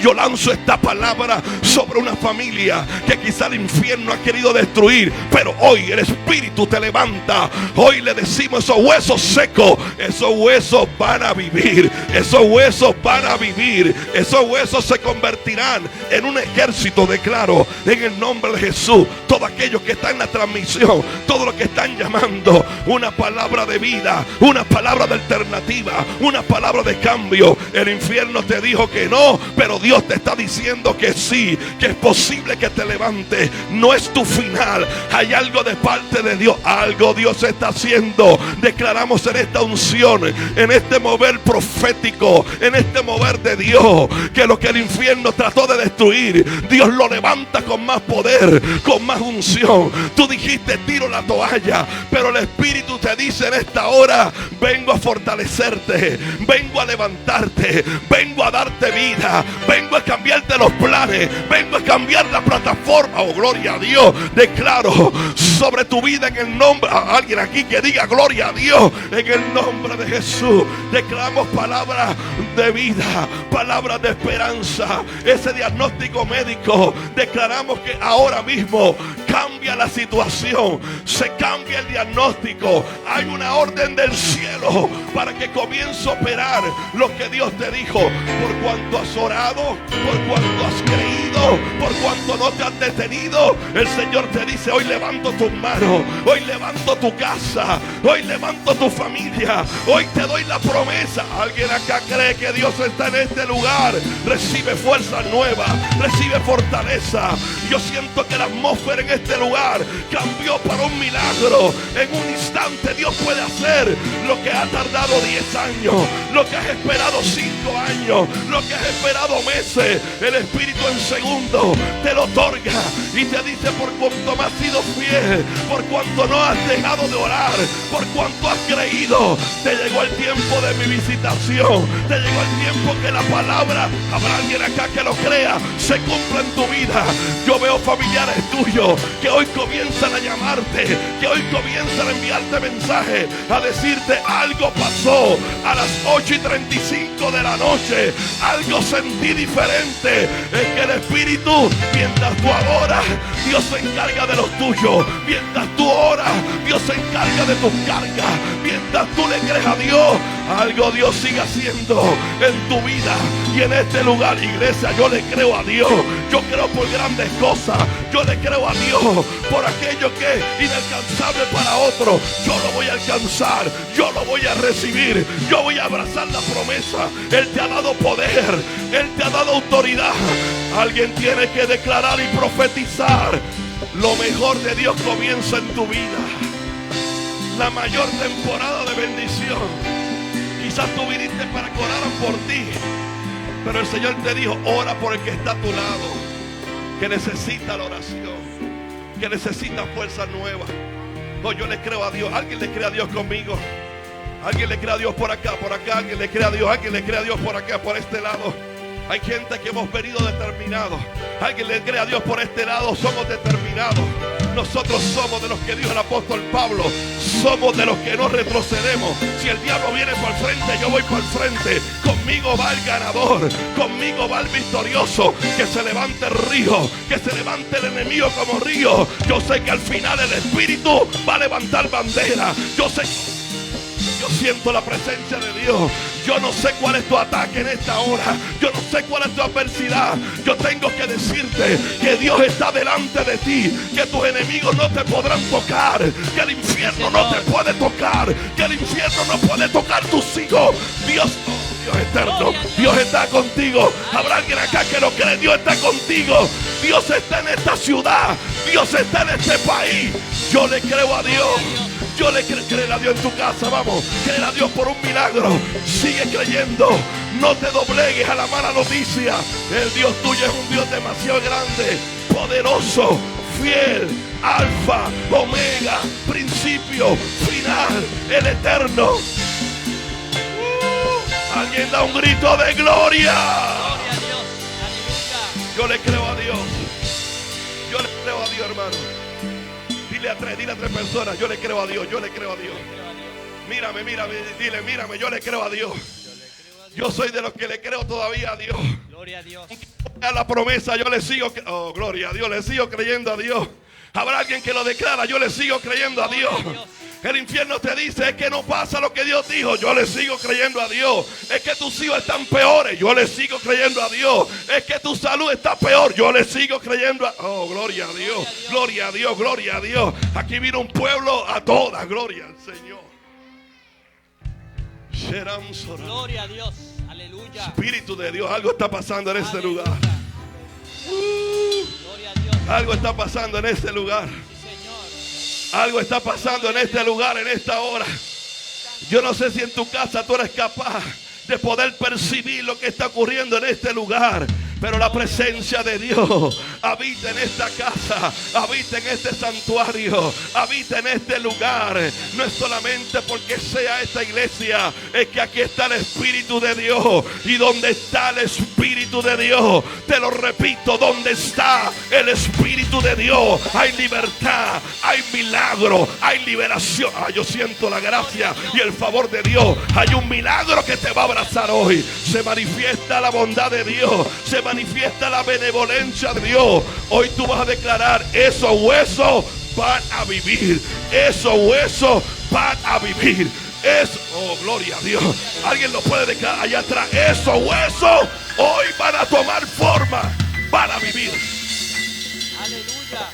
yo lanzo esta palabra sobre una familia que quizá el infierno ha querido destruir, pero hoy el Espíritu te levanta. Hoy le decimos, esos huesos secos, esos huesos van a vivir, esos huesos van a vivir, esos huesos se convertirán en un ejército. Declaro en el nombre de Jesús, todos aquellos que están en la transmisión, todos los que están llamando, una palabra de vida, una palabra de alternativa, una palabra de cambio. El infierno te dijo que no, pero Dios te está diciendo que sí, que es posible que te levantes. No es tu final, hay algo de parte de Dios, algo Dios está haciendo. Declaramos en esta unción, en este mover profético, en este mover de Dios, que lo que el infierno trató de destruir, Dios lo levanta con más poder, con más unción. Tú dijiste, tiro la toalla, pero el Espíritu te dice en esta hora, vengo a fortalecerte, vengo a levantarte, vengo a darte vida, vengo a cambiarte los planes, vengo a cambiar la plataforma. Oh, gloria a Dios. Declaro sobre tu vida en el nombre, a alguien aquí que diga gloria a Dios, en el nombre de Jesús. Declaramos palabras de vida, palabras de esperanza. Ese diagnóstico médico, declaramos que ahora mismo cambia la situación, se cambia el diagnóstico. Hay una orden del cielo para que comience a operar lo que Dios te dijo. Por cuanto has orado, por cuanto has creído, por cuanto no te has detenido, el Señor te dice, hoy levanto tus manos, hoy levanto tu casa, hoy levanto tu familia, hoy te doy la promesa. Alguien acá cree que Dios está en este lugar. Recibe fuerza nueva, recibe fortaleza. Yo siento que la atmósfera en este lugar cambió para un milagro. En un instante Dios puede hacer lo que ha tardado 10 años, lo que has esperado 5 años, lo que has esperado meses. El Espíritu en segundo te lo otorga y te dice: por cuanto me has sido fiel, por cuanto no has dejado de orar, por cuanto has creído, te llegó el tiempo de mi visitación, te llegó el tiempo que la palabra, habrá alguien acá que lo crea, se cumpla en tu vida. Yo veo familiares tuyos que hoy comienzan a llamarte, que hoy comienzan a enviarte mensajes, a decirte: algo pasó a las 8:35 de la noche, algo sentí diferente. Es que el Espíritu, mientras tú adoras, Dios se encarga de los tuyos. Mientras tú oras, Dios se encarga de tus cargas. Mientras tú le crees a Dios, algo Dios sigue haciendo en tu vida y en este lugar. Iglesia, yo le creo a Dios. Yo creo por grandes cosas. Yo le creo a Dios por aquello que es inalcanzable para otro. Yo lo voy a alcanzar, yo lo voy a recibir, yo voy a abrazar la promesa. Él te ha dado poder, Él te ha dado autoridad. Alguien tiene que declarar y profetizar: lo mejor de Dios comienza en tu vida. La mayor temporada de bendición. Quizás tú viniste para que oraran por ti, pero el Señor te dijo: ora por el que está a tu lado, que necesita la oración, que necesita fuerza nueva. No, yo le creo a Dios. ¿Alguien le cree a Dios conmigo? ¿Alguien le cree a Dios por acá, por acá? ¿Alguien le cree a Dios? ¿Alguien le cree a Dios por acá, por este lado? Hay gente que hemos venido determinados. ¿Alguien le cree a Dios por este lado? Somos determinados. Nosotros somos de los que dijo el apóstol Pablo: somos de los que no retrocedemos. Si el diablo viene por el frente, yo voy por el frente. Conmigo va el ganador, conmigo va el victorioso. Que se levante el río, que se levante el enemigo como río. Yo sé que al final el Espíritu va a levantar bandera. Yo siento la presencia de Dios. Yo no sé cuál es tu ataque en esta hora. Yo no sé cuál es tu adversidad. Yo tengo que decirte que Dios está delante de ti, que tus enemigos no te podrán tocar, que el infierno no te puede tocar, que el infierno no puede tocar tus hijos. Dios eterno, Dios está contigo. Habrá alguien acá que lo cree. Dios está contigo. Dios está en esta ciudad. Dios está en este país. Yo le creo a Dios. Yo le creo a Dios en tu casa. Vamos, cree a Dios por un milagro. Sigue creyendo. No te doblegues a la mala noticia. El Dios tuyo es un Dios demasiado grande, poderoso, fiel, alfa, omega, principio, final, el eterno. Alguien da un grito de gloria. Gloria a Dios. Aleluya. Yo le creo a Dios. Yo le creo a Dios, hermano. Dile a tres personas: yo le creo a Dios, yo le creo a Dios. Mírame, dile: mírame, yo le creo a Dios. Yo soy de los que le creo todavía a Dios. Gloria a Dios. A la promesa yo le sigo, oh, gloria a Dios, le sigo creyendo a Dios. Habrá alguien que lo declara: yo le sigo creyendo a Dios. El infierno te dice: es que no pasa lo que Dios dijo. Yo le sigo creyendo a Dios. Es que tus hijos están peores. Yo le sigo creyendo a Dios. Es que tu salud está peor. Yo le sigo creyendo a... Oh, gloria a Dios. Gloria a Dios, gloria a Dios. Aquí vino un pueblo a todas. Gloria al Señor. Gloria a Dios. Aleluya. Espíritu de Dios, algo está pasando en este lugar. Gloria a Dios. Algo está pasando en este lugar. Algo está pasando en este lugar, en esta hora. Yo no sé si en tu casa tú eres capaz de poder percibir lo que está ocurriendo en este lugar. Pero la presencia de Dios habita en esta casa, habita en este santuario, habita en este lugar. No es solamente porque sea esta iglesia, es que aquí está el Espíritu de Dios. Y donde está el Espíritu de Dios, te lo repito, donde está el Espíritu de Dios, hay libertad, hay milagro, hay liberación. Yo siento la gracia y el favor de Dios. Hay un milagro que te va a abrazar hoy. Se manifiesta la bondad de Dios, se manifiesta la benevolencia de Dios. Hoy tú vas a declarar: esos huesos van a vivir. Esos huesos van a vivir. Oh, gloria a Dios. Alguien lo puede declarar allá atrás: esos huesos hoy van a tomar forma, van a vivir. Aleluya.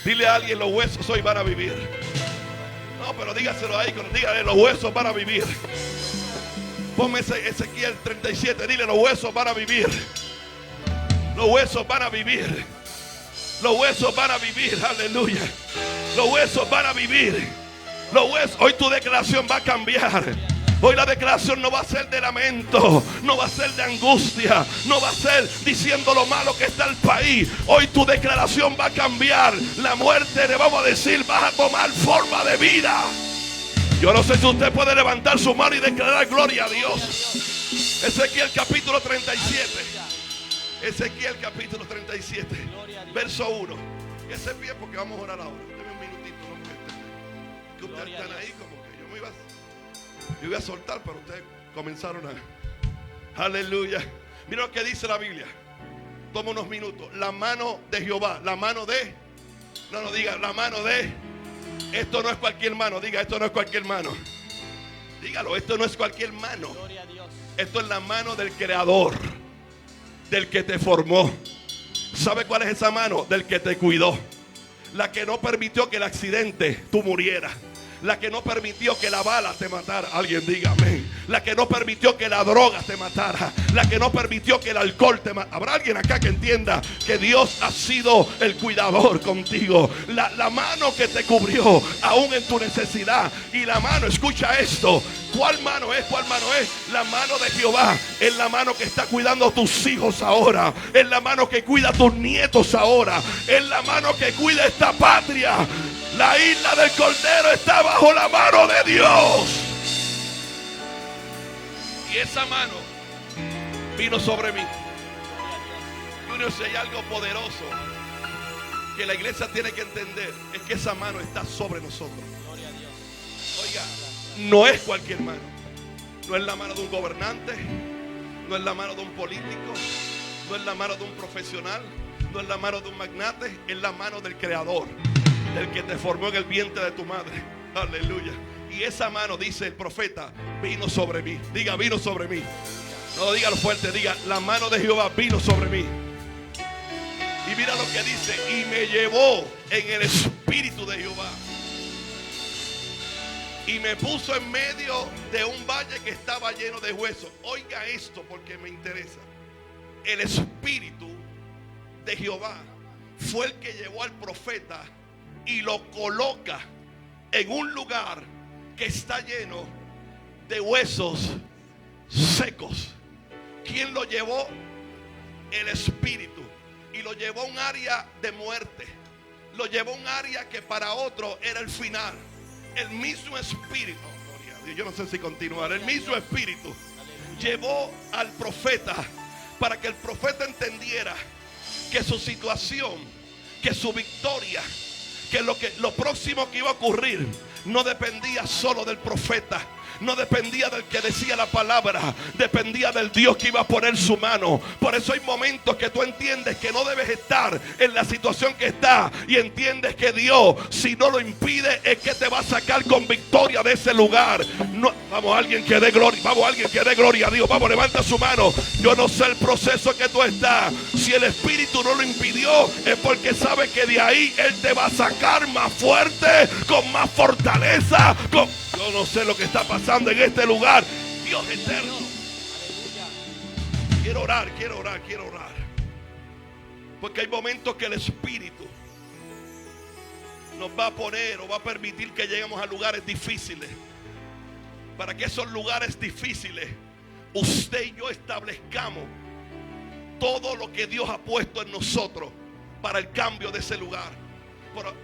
Dile a alguien: los huesos hoy van a vivir. No, pero dígaselo ahí, dígale: los huesos van a vivir. Ponme Ezequiel 37, dile: los huesos van a vivir. Los huesos van a vivir. Los huesos van a vivir, aleluya. Los huesos van a vivir. Los huesos, hoy tu declaración va a cambiar. Hoy la declaración no va a ser de lamento, no va a ser de angustia, no va a ser diciendo lo malo que está el país. Hoy tu declaración va a cambiar. La muerte, le vamos a decir, va a tomar forma de vida. Yo no sé si usted puede levantar su mano y declarar gloria a Dios. Ezequiel capítulo 37. Ezequiel capítulo 37, verso 1. Que se pie porque vamos a orar ahora. Deme un minutito, no, que ustedes están ahí como que yo iba a soltar, pero ustedes comenzaron a... Aleluya. Mira lo que dice la Biblia. Toma unos minutos. La mano de Jehová, la mano de... No diga, la mano de... Esto no es cualquier mano, diga, esto no es cualquier mano. Dígalo, esto no es cualquier mano. Esto es la mano del Creador, del que te formó. ¿Sabe cuál es esa mano? Del que te cuidó. La que no permitió que el accidente tú murieras. La que no permitió que la bala te matara. Alguien diga amén. La que no permitió que la droga te matara. La que no permitió que el alcohol te matara. Habrá alguien acá que entienda que Dios ha sido el cuidador contigo. La mano que te cubrió aún en tu necesidad. Y la mano, escucha esto. ¿Cuál mano es? ¿Cuál mano es? La mano de Jehová. Es la mano que está cuidando a tus hijos ahora. Es la mano que cuida a tus nietos ahora. Es la mano que cuida esta patria. La isla del Cordero está bajo la mano de Dios. Y esa mano vino sobre mí. Junior, si hay algo poderoso que la iglesia tiene que entender, es que esa mano está sobre nosotros. Oiga, no es cualquier mano. No es la mano de un gobernante, no es la mano de un político, no es la mano de un profesional, no es la mano de un magnate, es la mano del Creador, del que te formó en el vientre de tu madre. Aleluya. Y esa mano, dice el profeta, vino sobre mí. Diga, vino sobre mí. No, dígalo fuerte, diga, la mano de Jehová vino sobre mí. Y mira lo que dice, y me llevó en el espíritu de Jehová. Y me puso en medio de un valle que estaba lleno de huesos. Oiga esto porque me interesa. El espíritu de Jehová fue el que llevó al profeta y lo coloca en un lugar que está lleno de huesos secos. ¿Quién lo llevó? El espíritu. Y lo llevó a un área de muerte. Lo llevó a un área que para otro era el final. El mismo espíritu, yo no sé si continuar, el mismo espíritu llevó al profeta para que el profeta entendiera que su situación, que su victoria, que lo próximo que iba a ocurrir no dependía solo del profeta, no dependía del que decía la palabra, dependía del Dios que iba a poner su mano. Por eso hay momentos que tú entiendes que no debes estar en la situación que está, y entiendes que Dios, si no lo impide, es que te va a sacar con victoria de ese lugar. No, vamos, alguien que dé gloria, vamos, alguien que dé gloria a Dios. Vamos, levanta su mano. Yo no sé el proceso que tú estás. Si el Espíritu no lo impidió, es porque sabe que de ahí Él te va a sacar más fuerte, con más fortaleza, yo no sé lo que está pasando en este lugar. Dios eterno. Quiero orar. Porque hay momentos que el Espíritu nos va a poner o va a permitir que lleguemos a lugares difíciles. Para que esos lugares difíciles, usted y yo establezcamos todo lo que Dios ha puesto en nosotros para el cambio de ese lugar.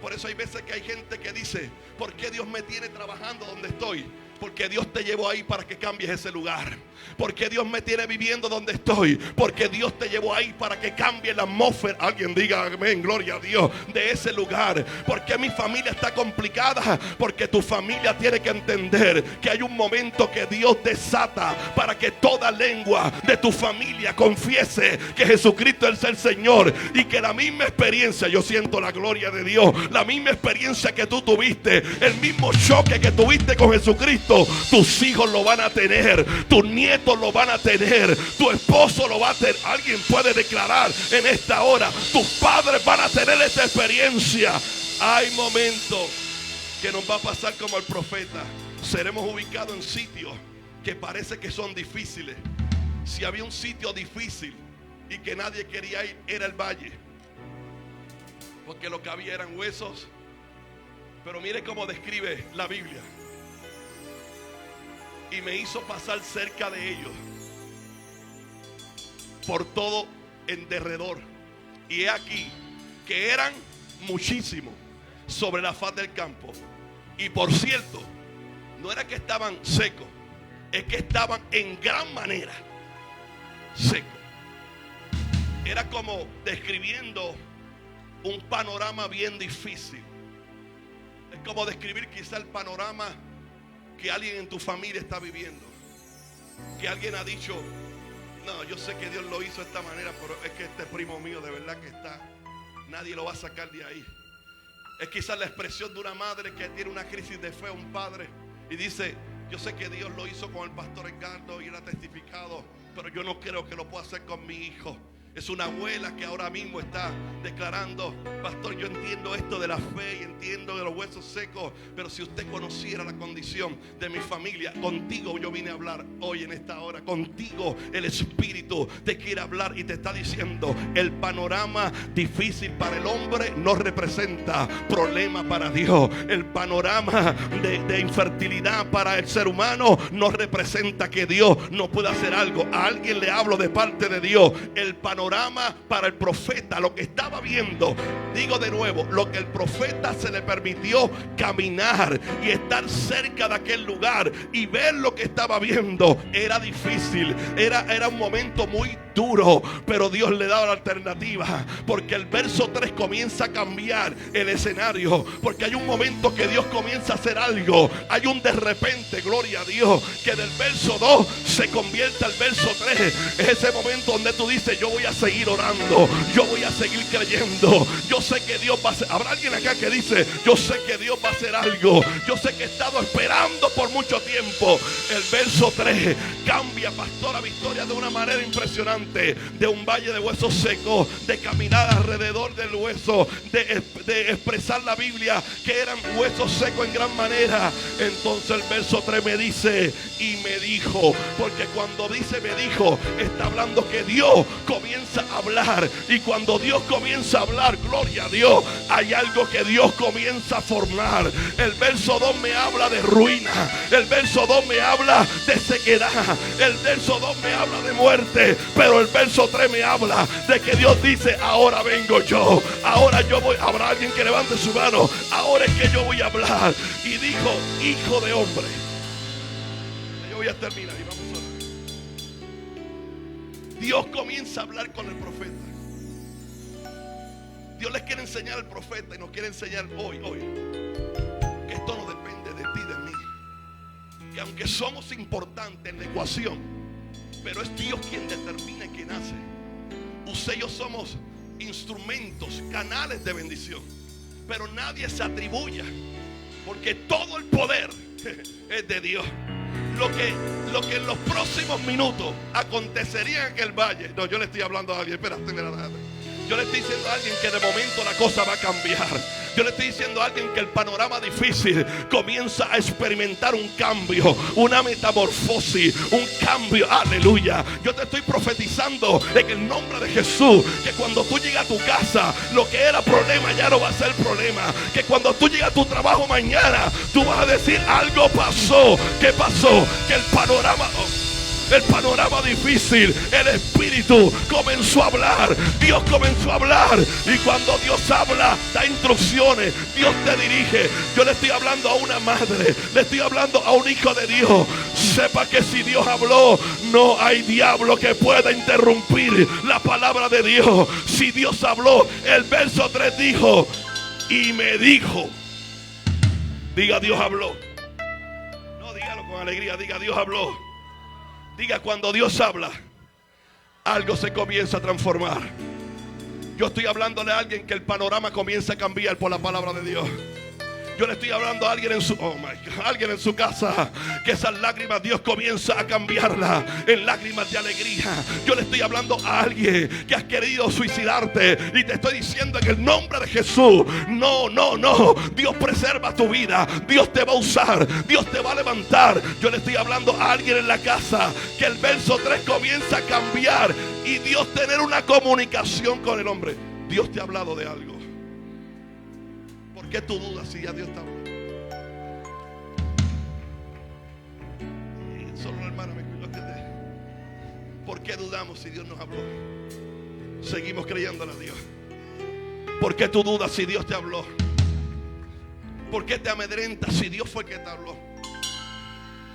Por eso hay veces que hay gente que dice, ¿por qué Dios me tiene trabajando donde estoy? Porque Dios te llevó ahí para que cambies ese lugar. Porque Dios me tiene viviendo donde estoy. Porque Dios te llevó ahí para que cambie la atmósfera. Alguien diga amén, gloria a Dios, de ese lugar. Porque mi familia está complicada. Porque tu familia tiene que entender que hay un momento que Dios desata para que toda lengua de tu familia confiese que Jesucristo es el Señor. Y que la misma experiencia, yo siento la gloria de Dios, la misma experiencia que tú tuviste, el mismo choque que tuviste con Jesucristo, tus hijos lo van a tener, tus nietos lo van a tener, tu esposo lo va a tener. Alguien puede declarar en esta hora, tus padres van a tener esta experiencia. Hay momentos que nos va a pasar como el profeta. Seremos ubicados en sitios que parece que son difíciles. Si había un sitio difícil y que nadie quería ir, era el valle. porque lo que había eran huesos. Pero mire cómo describe la Biblia. Y me hizo pasar cerca de ellos, por todo en derredor. Y he aquí que eran muchísimos sobre la faz del campo. Y por cierto, no era que estaban secos, es que estaban en gran manera secos. Era como describiendo un panorama bien difícil. Es como describir quizá el panorama que alguien en tu familia está viviendo. Que alguien ha dicho: no, yo sé que Dios lo hizo de esta manera, pero es que este primo mío de verdad que está, nadie lo va a sacar de ahí. Es quizás la expresión de una madre que tiene una crisis de fe, un padre, y dice: yo sé que Dios lo hizo con el pastor Edgardo y él ha testificado, pero yo no creo que lo pueda hacer con mi hijo. Es una abuela que ahora mismo está declarando: pastor, yo entiendo esto de la fe y entiendo de los huesos secos, pero si usted conociera la condición de mi familia, contigo yo vine a hablar hoy en esta hora. Contigo el Espíritu te quiere hablar y te está diciendo: el panorama difícil para el hombre no representa problema para Dios. El panorama de infertilidad para el ser humano no representa que Dios no pueda hacer algo. A alguien le hablo de parte de Dios. El panorama para el profeta, lo que estaba viendo, digo de nuevo, lo que el profeta se le permitió caminar y estar cerca de aquel lugar y ver lo que estaba viendo, era difícil, era un momento muy duro, pero Dios le daba la alternativa, porque el verso 3 comienza a cambiar el escenario, porque hay un momento que Dios comienza a hacer algo, hay un de repente, gloria a Dios, que del verso 2 se convierte al verso 3. Es ese momento donde tú dices: yo voy a seguir orando, yo voy a seguir creyendo, yo sé que Dios va a hacer. Habrá alguien acá que dice: yo sé que Dios va a hacer algo, yo sé que he estado esperando por mucho tiempo. El verso 3 cambia, pastora Victoria, de una manera impresionante, de un valle de huesos secos, de caminar alrededor del hueso, de expresar la Biblia que eran huesos secos en gran manera. Entonces el verso 3 me dice: y me dijo, porque cuando dice me dijo, está hablando que Dios comienza a hablar, y cuando Dios comienza a hablar, gloria a Dios, hay algo que Dios comienza a formar. El verso 2 me habla de ruina, el verso 2 me habla de sequedad, el verso 2 me habla de muerte, pero el verso 3 me habla de que Dios dice: ahora vengo yo, ahora yo voy. Habrá alguien que levante su mano: ahora es que yo voy a hablar. Y dijo: hijo de hombre. Yo voy a terminar y vamos a orar. Dios comienza a hablar con el profeta. Dios les quiere enseñar al profeta y nos quiere enseñar hoy que esto no depende de ti, de mí. Que aunque somos importantes en la ecuación, pero es Dios quien determina y quien hace. Usted y yo somos instrumentos, canales de bendición, pero nadie se atribuya, porque todo el poder es de Dios. Lo que en los próximos minutos acontecería en aquel valle. No, yo le estoy hablando a alguien. Espérate. Yo le estoy diciendo a alguien que de momento la cosa va a cambiar. Yo le estoy diciendo a alguien que el panorama difícil comienza a experimentar un cambio, una metamorfosis, un cambio. Aleluya. Yo te estoy profetizando en el nombre de Jesús que cuando tú llegas a tu casa, lo que era problema ya no va a ser problema. Que cuando tú llegas a tu trabajo mañana, tú vas a decir: algo pasó. ¿Qué pasó? Que el panorama difícil, el Espíritu comenzó a hablar. Dios comenzó a hablar, y cuando Dios habla, da instrucciones, Dios te dirige. Yo le estoy hablando a una madre, le estoy hablando a un hijo de Dios. Sepa que si Dios habló, no hay diablo que pueda interrumpir la palabra de Dios. Si Dios habló, el verso 3 dijo: y me dijo. Diga: Dios habló. No, dígalo con alegría, diga: Dios habló. Diga: cuando Dios habla, algo se comienza a transformar. Yo estoy hablándole a alguien que el panorama comienza a cambiar por la palabra de Dios. Yo le estoy hablando a alguien alguien en su casa, que esas lágrimas Dios comienza a cambiarlas en lágrimas de alegría. Yo le estoy hablando a alguien que has querido suicidarte, y te estoy diciendo en el nombre de Jesús: no. Dios preserva tu vida, Dios te va a usar, Dios te va a levantar. Yo le estoy hablando a alguien en la casa que el verso 3 comienza a cambiar, y Dios tener una comunicación con el hombre. Dios te ha hablado de algo. qué tú dudas si ya Dios te habló? Solo una hermana me escuchó. ¿Por qué dudamos si Dios nos habló? Seguimos creyéndole a Dios. ¿Por qué tú dudas si Dios te habló? ¿Por qué te amedrentas si Dios fue el que te habló?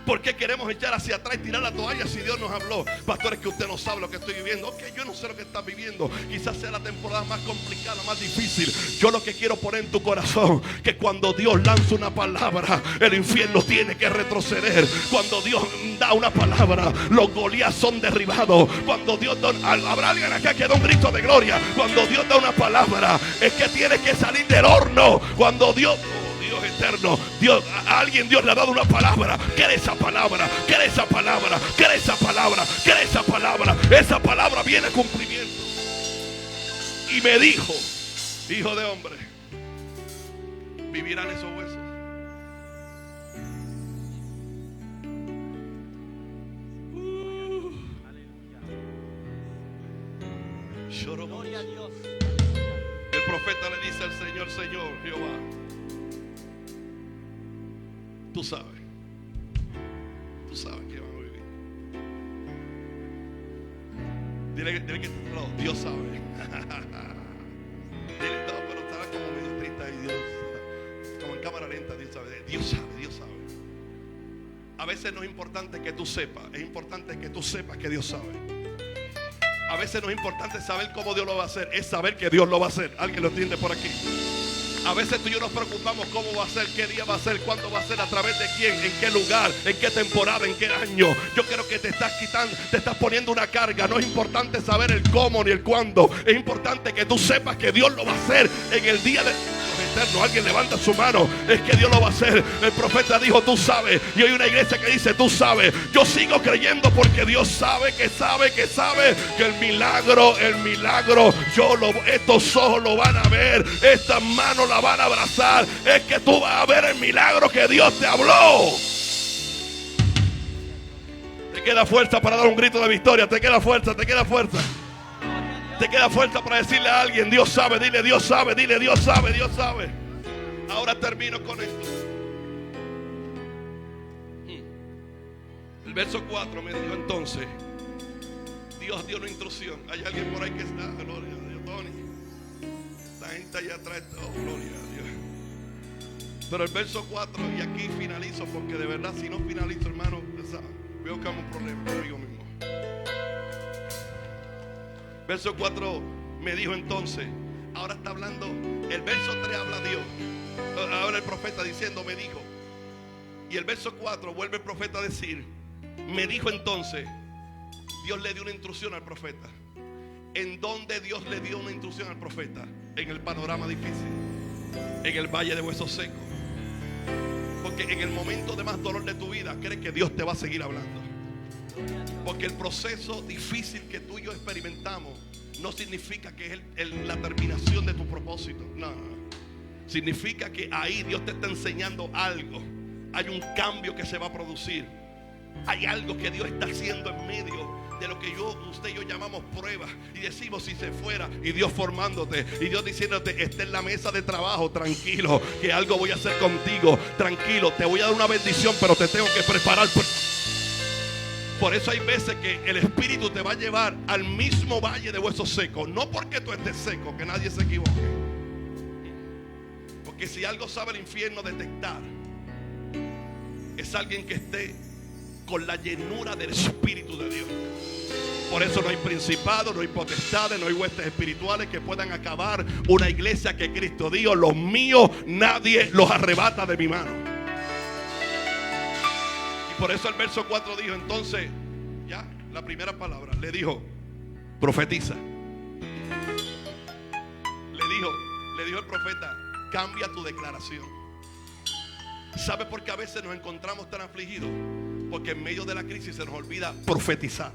¿Por qué queremos echar hacia atrás y tirar la toalla si Dios nos habló? Pastor, es que usted no sabe lo que estoy viviendo. Ok, yo no sé lo que estás viviendo. Quizás sea la temporada más complicada, más difícil. Yo lo que quiero poner en tu corazón, que cuando Dios lanza una palabra, el infierno tiene que retroceder. Cuando Dios da una palabra, los Goliat son derribados. Cuando Dios da, habrá alguien acá que da un grito de gloria. Cuando Dios da una palabra, es que tiene que salir del horno. Cuando Dios eterno, a alguien Dios le ha dado una palabra. Cree esa palabra, cree esa palabra, cree esa palabra, cree esa palabra. Esa palabra viene a cumplimiento. Y me dijo, hijo de hombre, vivirán esos huesos. Gloria a Dios. El profeta le dice al Señor, Señor Jehová, tú sabes que van a vivir. Dile que está al lado, Dios sabe. Dile, no, pero estará como medio triste ahí, Dios. Como en cámara lenta, Dios sabe. Dios sabe, Dios sabe. A veces no es importante que tú sepas, es importante que tú sepas que Dios sabe. A veces no es importante saber cómo Dios lo va a hacer, es saber que Dios lo va a hacer. ¿Alguien lo entiende por aquí? A veces tú y yo nos preocupamos cómo va a ser, qué día va a ser, cuándo va a ser, a través de quién, en qué lugar, en qué temporada, en qué año. Yo creo que te estás quitando, te estás poniendo una carga. No es importante saber el cómo ni el cuándo. Es importante que tú sepas que Dios lo va a hacer en el día de eterno. Alguien levanta su mano, es que Dios lo va a hacer. El profeta dijo, tú sabes. Y hay una iglesia que dice, tú sabes. Yo sigo creyendo porque Dios sabe que el milagro, estos ojos lo van a ver, estas manos la van a abrazar. Es que tú vas a ver el milagro que Dios te habló. Te queda fuerza para dar un grito de victoria. Te queda fuerza, te queda fuerza. Te queda fuerza para decirle a alguien, Dios sabe, dile Dios sabe, dile Dios sabe, Dios sabe. Ahora termino con esto. El verso 4 me dijo entonces, Dios dio una instrucción. Hay alguien por ahí que está, gloria a Dios, Tony. La gente allá atrás, oh, gloria a Dios. Pero el verso 4, y aquí finalizo, porque de verdad si no finalizo, hermano, veo que hay un problema conmigo mismo. Verso 4 me dijo entonces, ahora está hablando, el verso 3 habla Dios, ahora el profeta diciendo me dijo, y el verso 4 vuelve el profeta a decir, me dijo entonces. Dios le dio una instrucción al profeta. ¿En dónde Dios le dio una instrucción al profeta? En el panorama difícil, en el valle de huesos secos. Porque en el momento de más dolor de tu vida, crees que Dios te va a seguir hablando. Porque el proceso difícil que tú y yo experimentamos no significa que es la terminación de tu propósito. No. Significa que ahí Dios te está enseñando algo. Hay un cambio que se va a producir. Hay algo que Dios está haciendo en medio de lo que usted y yo llamamos pruebas. Y decimos si se fuera. Y Dios formándote. Y Dios diciéndote, está en la mesa de trabajo. Tranquilo, que algo voy a hacer contigo. Tranquilo, te voy a dar una bendición, pero te tengo que preparar. Por eso hay veces que el Espíritu te va a llevar al mismo valle de huesos secos. No porque tú estés seco, que nadie se equivoque. Porque si algo sabe el infierno detectar, es alguien que esté con la llenura del Espíritu de Dios. Por eso no hay principados, no hay potestades, no hay huestes espirituales que puedan acabar una iglesia que Cristo dijo, los míos nadie los arrebata de mi mano. Por eso el verso 4 dijo, entonces, ya, la primera palabra, le dijo, profetiza. Le dijo el profeta, cambia tu declaración. ¿Sabe por qué a veces nos encontramos tan afligidos? Porque en medio de la crisis se nos olvida profetizar.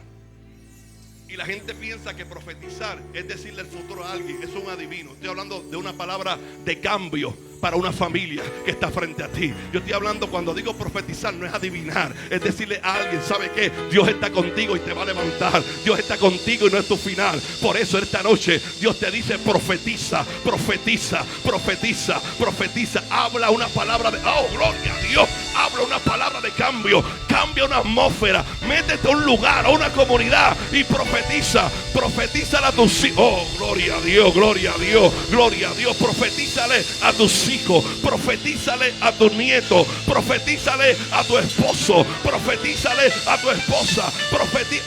Y la gente piensa que profetizar es decirle el futuro a alguien. Es un adivino. Estoy hablando de una palabra de cambio. para una familia que está frente a ti. Yo estoy hablando, cuando digo profetizar, no es adivinar, es decirle a alguien, ¿sabe qué? Dios está contigo y te va a levantar. Dios está contigo y no es tu final. Por eso esta noche Dios te dice: profetiza, profetiza, profetiza, profetiza. Habla una palabra de, oh, gloria a Dios. Habla una palabra de cambio. Cambia una atmósfera. Métete a un lugar, a una comunidad y profetiza. Profetízale a tus hijos. Oh, gloria a Dios, gloria a Dios, gloria a Dios. Profetízale a tus hijos. Profetízale a tus nietos. Profetízale a tu esposo. Profetízale a tu esposa.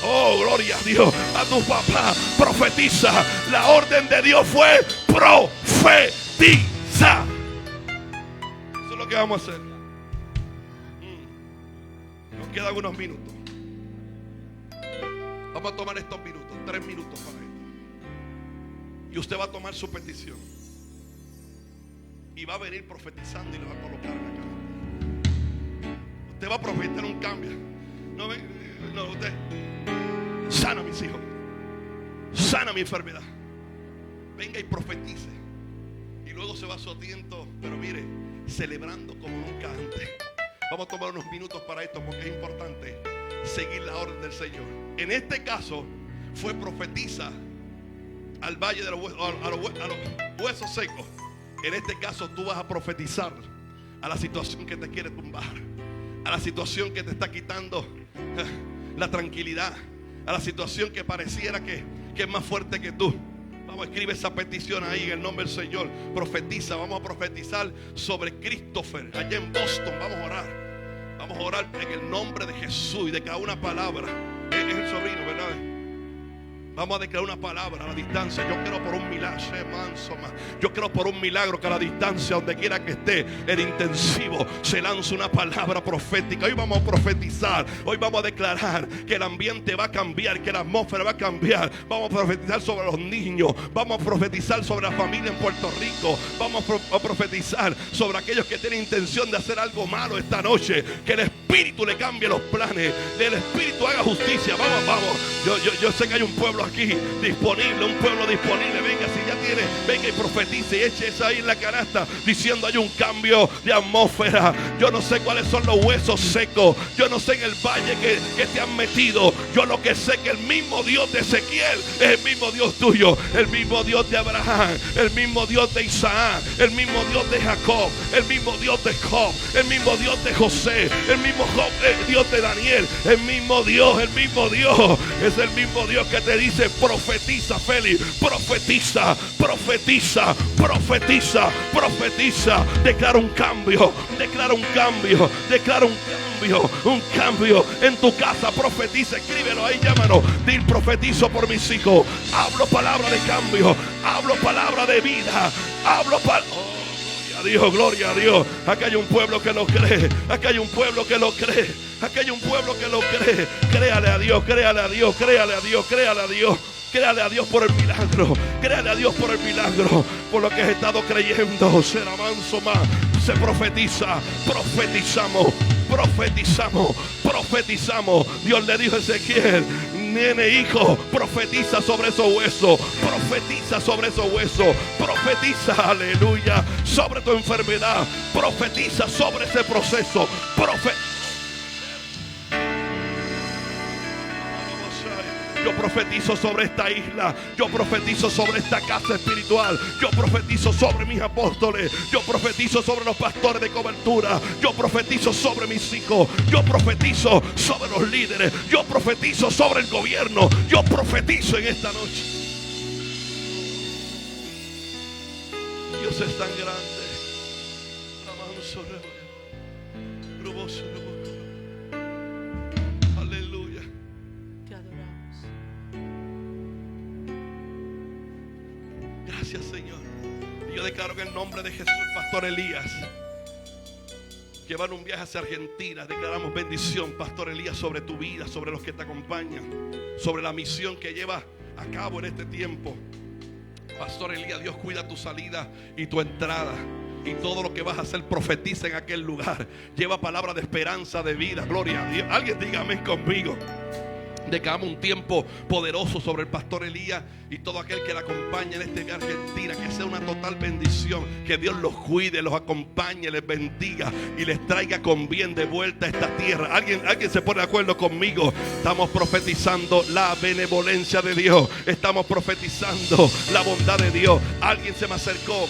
Oh, gloria a Dios. A tu papá. Profetiza. La orden de Dios fue profetiza. Eso es lo que vamos a hacer. Nos quedan unos minutos. Vamos a tomar estos minutos, 3 minutos para esto. Y usted va a tomar su petición y va a venir profetizando y le va a colocar en la cara. Usted va a profetizar un cambio. No, usted sana a mis hijos, sana mi enfermedad. Venga y profetice. Y luego se va a su asiento, pero mire, celebrando como nunca antes. Vamos a tomar unos minutos para esto, porque es importante seguir la orden del Señor. En este caso fue profetiza al valle de los huesos, a los huesos secos. En este caso tú vas a profetizar a la situación que te quiere tumbar, a la situación que te está quitando la tranquilidad, a la situación que pareciera que es más fuerte que tú. Vamos, escribe esa petición ahí en el nombre del Señor. Profetiza. Vamos a profetizar sobre Christopher allá en Boston. Vamos a orar. Vamos a orar en el nombre de Jesús y de cada una palabra. Es el sobrino, ¿verdad? Vamos a declarar una palabra a la distancia. Yo quiero por un milagro. Yo quiero por un milagro que a la distancia, donde quiera que esté, el intensivo, se lance una palabra profética. Hoy vamos a profetizar. Hoy vamos a declarar que el ambiente va a cambiar, que la atmósfera va a cambiar. Vamos a profetizar sobre los niños. Vamos a profetizar sobre la familia en Puerto Rico. Vamos a profetizar sobre aquellos que tienen intención de hacer algo malo esta noche. Que el Espíritu le cambie los planes. Que el Espíritu haga justicia. Vamos. Yo sé que hay un pueblo aquí disponible, un pueblo disponible. Venga, si ya tiene, venga y profetice y eche esa ahí en la canasta, diciendo: hay un cambio de atmósfera. Yo no sé cuáles son los huesos secos, yo no sé en el valle que te han metido. Yo lo que sé que el mismo Dios de Ezequiel es el mismo Dios tuyo, el mismo Dios de Abraham, el mismo Dios de Isaac, el mismo Dios de Jacob, el mismo Dios de Job, el mismo Dios de José, el mismo Dios de Daniel, el mismo Dios es el mismo Dios que te dice: profetiza, Félix, profetiza, profetiza, profetiza, profetiza. Declara un cambio, declara un cambio, declara un cambio en tu casa. Profetiza, escríbelo ahí, llámanos. Dil: profetizo por mis hijos. Hablo palabra de cambio, hablo palabra de vida, hablo palabra. Dios, gloria a Dios. Acá hay un pueblo que lo cree. Acá hay un pueblo que lo cree. Acá hay un pueblo que lo cree. Créale a Dios, créale a Dios, créale a Dios, créale a Dios. Créale a Dios por el milagro. Créale a Dios por el milagro. Por lo que has estado creyendo. Será manso más. Se profetiza. Profetizamos. Profetizamos. Profetizamos. Dios le dijo a Ezequiel: nene, hijo, profetiza sobre esos huesos. Profetiza sobre esos huesos. Profetiza, aleluya, sobre tu enfermedad. Profetiza sobre ese proceso. Yo profetizo sobre esta isla. Yo profetizo sobre esta casa espiritual. Yo profetizo sobre mis apóstoles. Yo profetizo sobre los pastores de cobertura. Yo profetizo sobre mis hijos. Yo profetizo sobre los líderes. Yo profetizo sobre el gobierno. Yo profetizo en esta noche. Dios es tan grande. Aleluya. Te adoramos. Gracias, Señor. Y yo declaro en el nombre de Jesús, el pastor Elías, que va en un viaje hacia Argentina. Declaramos bendición, pastor Elías, sobre tu vida, sobre los que te acompañan, sobre la misión que llevas a cabo en este tiempo. Pastor Elías, Dios cuida tu salida y tu entrada. Y todo lo que vas a hacer, profetiza en aquel lugar. Lleva palabra de esperanza, de vida. Gloria a Dios. Alguien diga amén conmigo. Declaramos un tiempo poderoso sobre el pastor Elías y todo aquel que le acompaña en este viaje a Argentina. Que sea una total bendición. Que Dios los cuide, los acompañe, les bendiga y les traiga con bien de vuelta a esta tierra. ¿Alguien se pone de acuerdo conmigo? Estamos profetizando la benevolencia de Dios. Estamos profetizando la bondad de Dios. Alguien se me acercó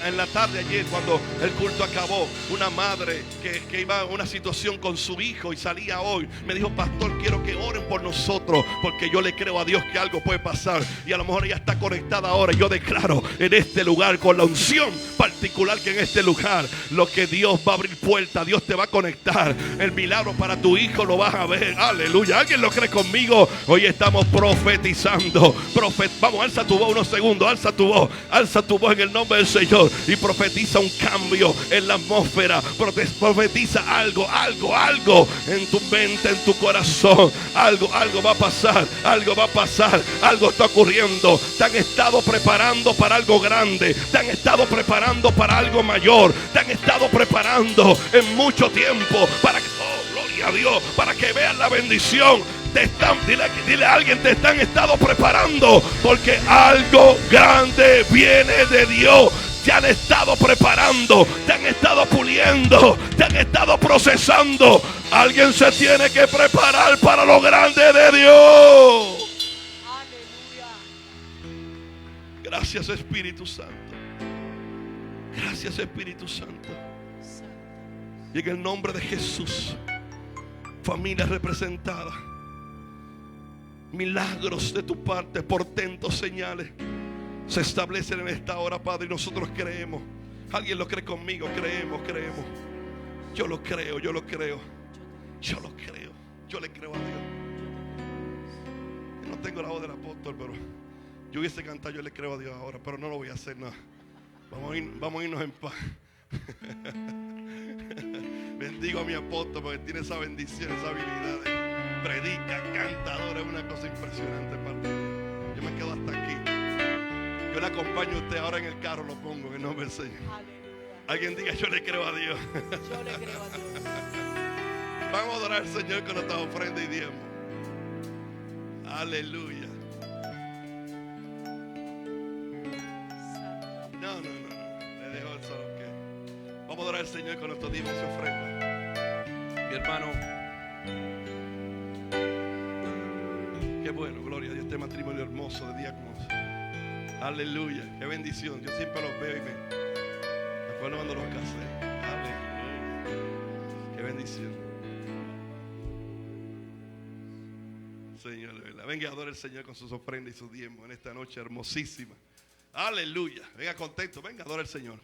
en la tarde ayer cuando el culto acabó. Una madre que iba a una situación con su hijo y salía hoy. Me dijo: pastor, quiero que oren por nosotros, porque yo le creo a Dios que algo puede pasar. Y a lo mejor ella está conectada ahora. Yo declaro en este lugar, con la unción particular que en este lugar, lo que Dios va a abrir puertas, Dios te va a conectar. El milagro para tu hijo lo vas a ver. Aleluya. ¿Alguien lo cree conmigo? Hoy estamos profetizando. Vamos, alza tu voz unos segundos. Alza tu voz en el nombre del Señor y profetiza un cambio en la atmósfera. Profetiza algo en tu mente, en tu corazón. Algo va a pasar. Algo está ocurriendo. Te han estado preparando para algo grande. Te han estado preparando para algo mayor. Te han estado preparando en mucho tiempo para que, gloria a Dios, para que vean la bendición. Dile a alguien: te han estado preparando porque algo grande viene de Dios. Te han estado preparando, te han estado puliendo, te han estado procesando. Alguien se tiene que preparar para lo grande de Dios. Aleluya. Gracias, Espíritu Santo. Gracias, Espíritu Santo. Y en el nombre de Jesús, familia representada, milagros de tu parte, portentos, señales se establecen en esta hora, Padre, y nosotros creemos. ¿Alguien lo cree conmigo? Creemos. Yo lo creo. Yo le creo a Dios. No tengo la voz del apóstol, pero yo hubiese cantado: yo le creo a Dios ahora, pero no lo voy a hacer nada. Vamos a irnos en paz. Bendigo a mi apóstol porque tiene esa bendición, esa habilidad. Predica, cantadora, es una cosa impresionante, Padre. Yo me quedo hasta aquí. Yo le acompaño a usted ahora en el carro, lo pongo en el nombre del Señor. Aleluya. Alguien diga: yo le creo a Dios. Yo le creo a Dios. Vamos a adorar al Señor con nuestra ofrenda y diezmo. Aleluya. No. Le dejo el solo que. Vamos a adorar al Señor con nuestro diezmo y su ofrenda. Mi hermano. Qué bueno, gloria a Dios, este matrimonio hermoso de diáconos. Aleluya, qué bendición. Yo siempre los veo y me acuerdo cuando los casé. Aleluya, qué bendición. Señor, de verdad. Venga, adore al Señor con sus ofrendas y sus diezmos en esta noche hermosísima. Aleluya, venga contento, venga, adore al Señor.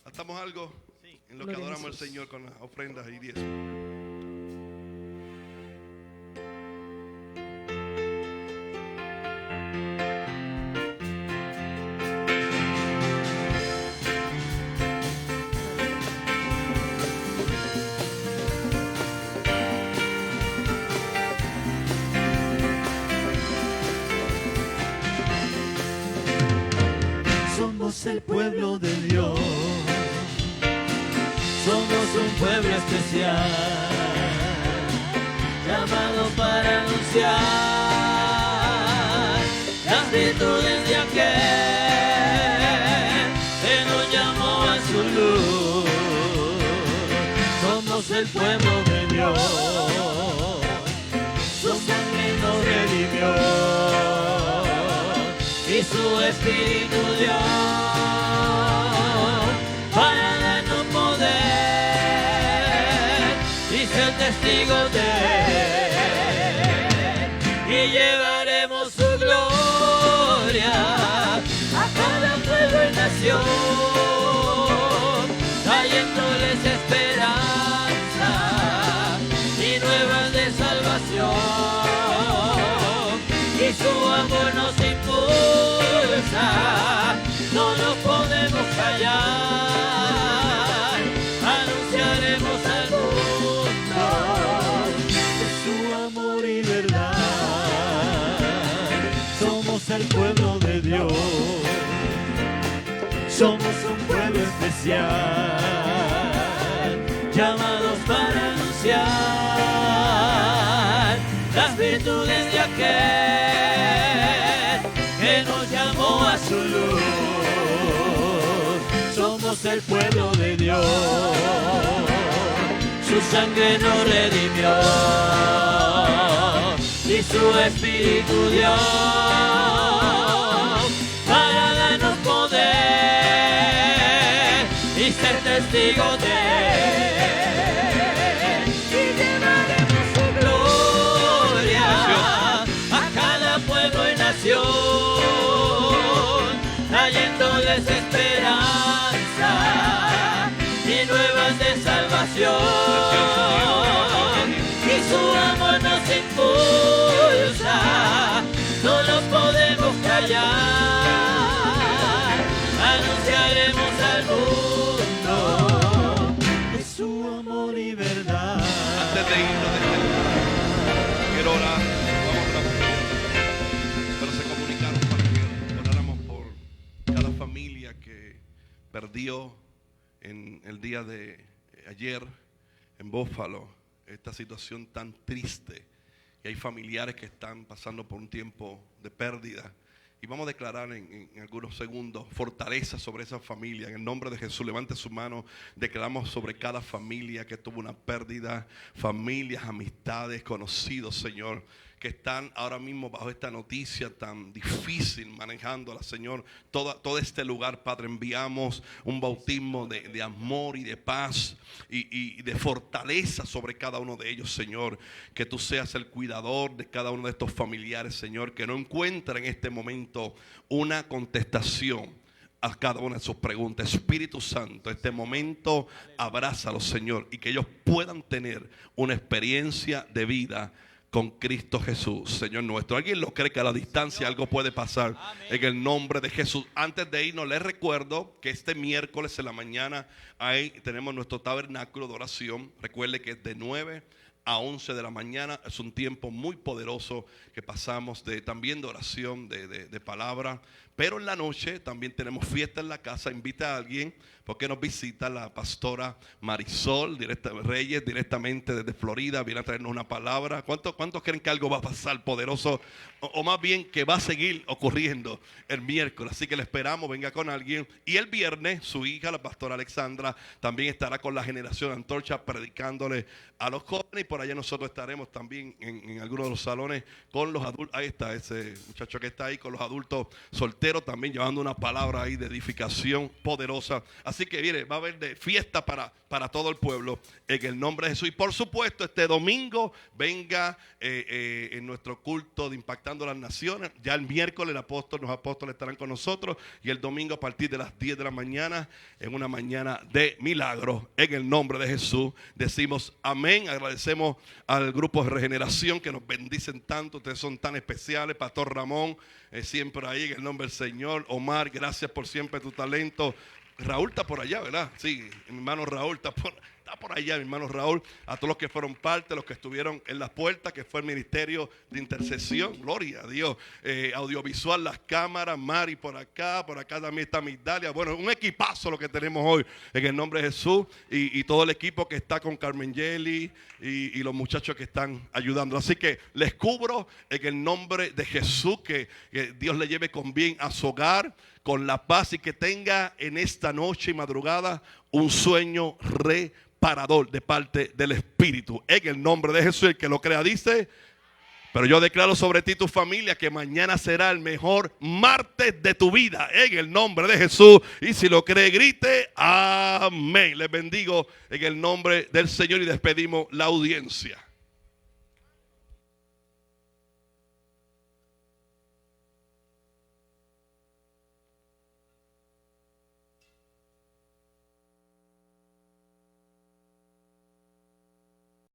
¿Atamos algo? Sí. En lo que adoramos al Señor con las ofrendas y diezmos. Somos el pueblo de Dios, somos un pueblo especial, llamado para anunciar las virtudes de aquel que nos llamó a su luz. Somos el pueblo de Dios, su sangre nos redimió y su Espíritu dio para darnos poder y ser testigos de Él, y llevaremos su gloria a cada pueblo y nación, trayéndoles esperanza y nuevas de salvación, y su amor nos impulsa, no nos podemos callar, anunciaremos al mundo de su amor y verdad. Somos el pueblo de Dios, somos un pueblo especial, llamados para anunciar las espíritu desde aquel que nos llamó a su luz. Somos el pueblo de Dios, su sangre nos redimió y su espíritu dio para darnos poder y ser testigos de él. Y llevaremos su gloria a cada pueblo y nación, trayéndoles esperanza y nuevas de salvación. Y su amor nos impulsa, no nos podemos callar, anunciaremos al mundo de su amor y verdad. Antes de irnos de este lugar, quiero orar. Vamos rápido. Pero se comunicaron para que oráramos por cada familia que perdió en el día de ayer en Buffalo esta situación tan triste. Y hay familiares que están pasando por un tiempo de pérdida. Y vamos a declarar en algunos segundos fortaleza sobre esa familia. En el nombre de Jesús, levante su mano. Declaramos sobre cada familia que tuvo una pérdida. Familias, amistades, conocidos, Señor, que están ahora mismo bajo esta noticia tan difícil, manejándola, Señor. Todo este lugar, Padre, enviamos un bautismo de amor y de paz y de fortaleza sobre cada uno de ellos, Señor. Que tú seas el cuidador de cada uno de estos familiares, Señor, que no encuentren en este momento una contestación a cada una de sus preguntas. Espíritu Santo, este momento abrázalos, Señor, y que ellos puedan tener una experiencia de vida con Cristo Jesús, Señor nuestro. ¿Alguien lo cree que a la distancia algo puede pasar? En el nombre de Jesús. Antes de irnos, les recuerdo que este miércoles en la mañana ahí tenemos nuestro tabernáculo de oración. Recuerde que es de 9 a 11 de la mañana. Es un tiempo muy poderoso que pasamos también de oración, de palabra. Pero en la noche también tenemos fiesta en la casa. Invita a alguien, porque nos visita la pastora Marisol Reyes, directamente desde Florida. Viene a traernos una palabra. ¿Cuántos creen que algo va a pasar poderoso? O más bien que va a seguir ocurriendo el miércoles. Así que le esperamos, venga con alguien. Y el viernes su hija, la pastora Alexandra, también estará con la generación Antorcha predicándole a los jóvenes. Y por allá nosotros estaremos también en algunos de los salones con los adultos. Ahí está ese muchacho que está ahí con los adultos solteros, también llevando una palabra ahí de edificación poderosa. Así que viene, va a haber de fiesta para todo el pueblo en el nombre de Jesús. Y por supuesto este domingo venga en nuestro culto de Impactando las Naciones. Ya el miércoles los apóstoles estarán con nosotros, y el domingo a partir de las 10 de la mañana en una mañana de milagros. En el nombre de Jesús decimos amén. Agradecemos al grupo de Regeneración que nos bendicen tanto. Ustedes son tan especiales. Pastor Ramón, siempre ahí en el nombre del Señor. Omar, gracias por siempre tu talento. Raúl está por allá, ¿verdad? Sí, mi hermano Raúl está por allá, mi hermano Raúl. A todos los que fueron parte, los que estuvieron en las puertas, que fue el ministerio de intercesión, gloria a Dios. Audiovisual, las cámaras, Mari por acá también está Migdalia. Bueno, un equipazo lo que tenemos hoy en el nombre de Jesús, y todo el equipo que está con Carmen Yeli y los muchachos que están ayudando. Así que les cubro en el nombre de Jesús, que Dios le lleve con bien a su hogar, con la paz, y que tenga en esta noche y madrugada un sueño reparador de parte del Espíritu. En el nombre de Jesús, el que lo crea dice: pero yo declaro sobre ti, tu familia, que mañana será el mejor martes de tu vida. En el nombre de Jesús. Y si lo cree, grite amén. Les bendigo en el nombre del Señor y despedimos la audiencia.